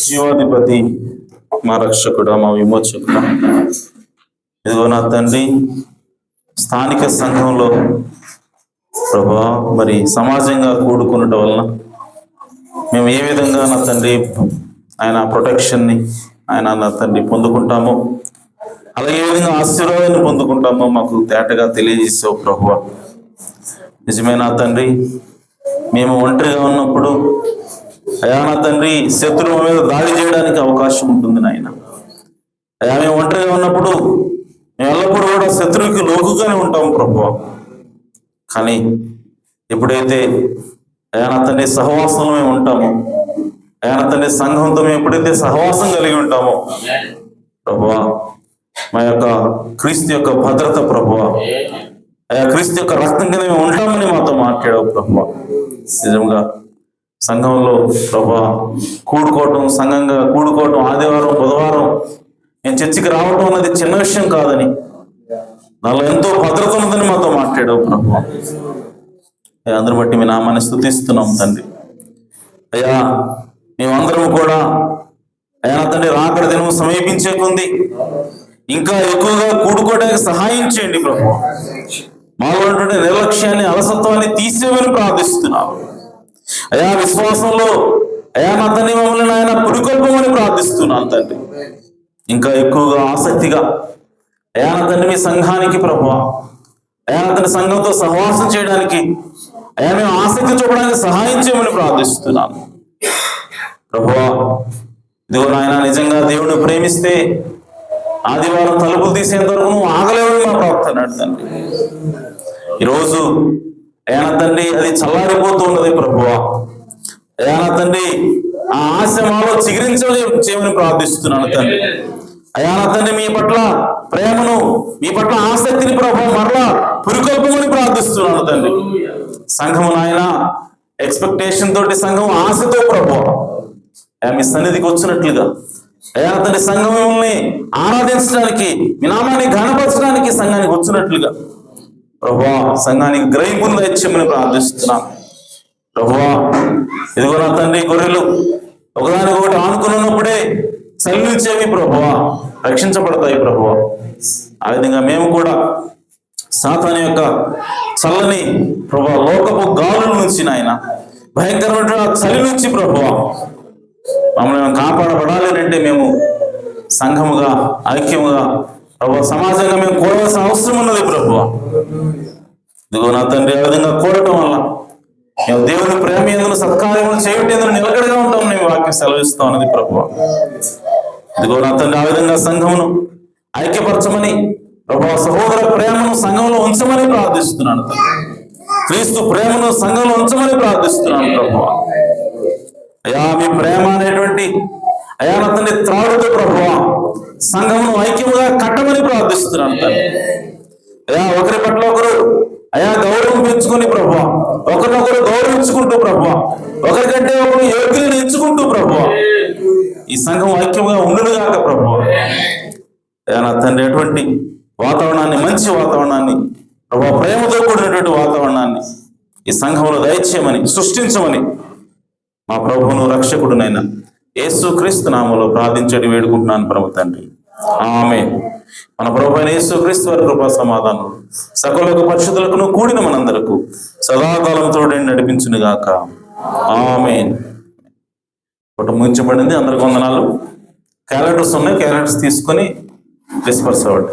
జీవాధిపతి, మా రక్షకుడా, మా విమోచకుడా, ఇదిగో నా తండ్రి, స్థానిక సంఘంలో ప్రభా మరి సమాజంగా కూడుకునటం వలన మేము ఏ విధంగా నా తండ్రి ఆయన ప్రొటెక్షన్ని ఆయన నా తండ్రి పొందుకుంటామో, అలాగే ఏ విధంగా ఆశీర్వాదాన్ని పొందుకుంటామో మాకు తేటగా తెలియజేసావు ప్రభువా. నిజమే నా తండ్రి, మేము ఒంటరిగా ఉన్నప్పుడు అయా నా తండ్రి శత్రువు మీద దాడి చేయడానికి అవకాశం ఉంటుంది నాయన. అయా మేము ఒంటరిగా ఉన్నప్పుడు మేము ఎల్లప్పుడూ కూడా శత్రువుకి లోకుగానే ఉంటాము ప్రభువా. కానీ ఎప్పుడైతే అయా నా తండ్రి సహవాసంలో మేము ఉంటామో, అయా నా తండ్రి సంఘంతో మేము ఎప్పుడైతే సహవాసం కలిగి ఉంటామో ప్రభువా, మా యొక్క క్రీస్తు యొక్క భద్రత ప్రభువా, అయా క్రీస్తు యొక్క రక్తం కింద మేము ఉంటామని మాతో మాట్లాడావు ప్రభువా. నిజంగా సంఘంలో ప్రభా సంఘంగా కూడుకోవటం, ఆదివారం బుధవారం నేను చర్చికి రావటం అన్నది చిన్న విషయం కాదని, నాలో ఎంతో భద్రత ఉందని మాతో మాట్లాడావు ప్రభువా. అయ్యా అందరి బట్టి మీ నామాన్ని స్తుతిస్తున్నాం తండ్రి. అయ్యా మేమందరం కూడా అయ్యా తండ్రి రాకడ దినం సమీపించే కొంది ఇంకా ఎక్కువగా కూడుకోవడానికి సహాయం చేయండి ప్రభువా. మాలో ఉన్నటువంటి నిర్లక్ష్యాన్ని, అలసత్వాన్ని తీసేవని ప్రార్థిస్తున్నాను. అయా విశ్వాసంలో అయా నా తండ్రి మమ్మల్ని ఆయన పురికొల్పమని ప్రార్థిస్తున్నాను తండ్రి. ఇంకా ఎక్కువగా ఆసక్తిగా అయా నా తండ్రి మీ సంఘానికి ప్రభువా, అయా నా తండ్రి సంఘంతో సహవాసం చేయడానికి అయా మేము ఆసక్తి చూపడానికి సహాయం చేయమని ప్రార్థిస్తున్నాను ప్రభువా. ఇదిగో నాయన, నిజంగా దేవుడిని ప్రేమిస్తే ఆదివారం తలుపులు తీసేంత వరకు నువ్వు ఆగలేవని మా ప్రార్థన తండ్రి. ఈరోజు అయా నా తండ్రి అది చల్లారిపోతూ ఉన్నది ప్రభువా. అయా నా తండ్రి ఆ ఆశ మాలో చిగురించమని ప్రార్థిస్తున్నాను తండ్రి. అయా నా తండ్రి మీ పట్ల ప్రేమను, మీ పట్ల ఆసక్తిని ప్రభువా మరలా పురికొల్పమని ప్రార్థిస్తున్నాను తండ్రి. సంఘము నాయన ఎక్స్పెక్టేషన్ తోటి, సంఘం ఆశతో ప్రభువా అయా మీ సన్నిధికి వచ్చినట్లుగా అయా తండ్రి సంఘం మిమ్మల్ని ఆరాధించడానికి, మీ నామాన్ని ఘనపరచడానికి సంఘానికి వచ్చినట్లుగా ప్రభువా సంఘానికి గ్రహింపును దయచేయమని ప్రార్థిస్తున్నాను ప్రభువా. ఇదిగో నా తండ్రి, గొర్రెలు ఒకదానికొకటి ఆనుకుని ఉన్నప్పుడే చల్లించేవి ప్రభువా రక్షించబడతాయి ప్రభువా. ఆ విధంగా మేము కూడా సాతాను యొక్క చల్లని ప్రభువా లోకపు గాలుల నుంచి నాయన, భయంకరమైన చలి నుంచి ప్రభువా మమ్మల్ని కాపాడబడాలి అంటే మేము సంఘముగా, ఐక్యముగా ప్రభువా సమాజంగా మేము కూడవలసిన అవసరం ఉన్నది ప్రభువా. ఇదిగో నా తండ్రి, ఆ విధంగా కూడటం వల్ల మేము దేవుని ప్రేమ ఎందుకు, సత్కార్యములు చేయటం ఎందుకు నిలకడగా ఉంటాం మేము వాక్యం సెలవిస్తాం అన్నది ప్రభువా. ఇదిగో నా తండ్రి, ఆ విధంగా సంఘమును ఐక్యపరచమని ప్రభువా, సహోదర ప్రేమను సంఘంలో ఉంచమని ప్రార్థిస్తున్నాను తండ్రి. క్రీస్తు ప్రేమను సంఘంలో ఉంచమని ప్రార్థిస్తున్నాను ప్రభువా. అయా మీ ప్రేమ అనేటువంటి అయా నా తండ్రి త్రాడుతో ప్రభువా సంఘమును ఐక్యముగా కట్టమని ప్రార్థిస్తున్నాను తండ్రి. అయా ఒకరి పట్ల ఒకరు అయా గౌరవం పెంచుకొని ప్రభువా, ఒకరినొకరు గౌరవించుకుంటూ ప్రభువా, ఒకరికంటే ఒకరు యోగ్యులను ఎంచుకుంటూ ప్రభువా ఈ సంఘం ఐక్యంగా ఉండునుగాక ప్రభువా. అయా నా తండ్రి, ఎటువంటి వాతావరణాన్ని, మంచి వాతావరణాన్ని ప్రభువా, ప్రేమతో కూడినటువంటి వాతావరణాన్ని ఈ సంఘంలో దయచేయమని, సృష్టించమని మా ప్రభువును రక్షకుడునైనా యేసు క్రీస్తు నామములో ప్రార్థించడి వేడుకుంటున్నాను పరమ తండ్రి. ఆమేన్. మన ప్రభువైన యేసుక్రీస్తు వారి కృపా సమాధానం సకల పరిశుద్ధులకు కూడిన మనందరకు సదాకాలం తోడని నడిపించును గాక. ఆమేన్. ఒకటి ముగించబడింది. అందరికి వందనాలు. క్యాలెండర్స్ ఉన్నాయి, క్యాలెండర్స్ తీసుకొని డిస్పర్స్ అవ్వండి.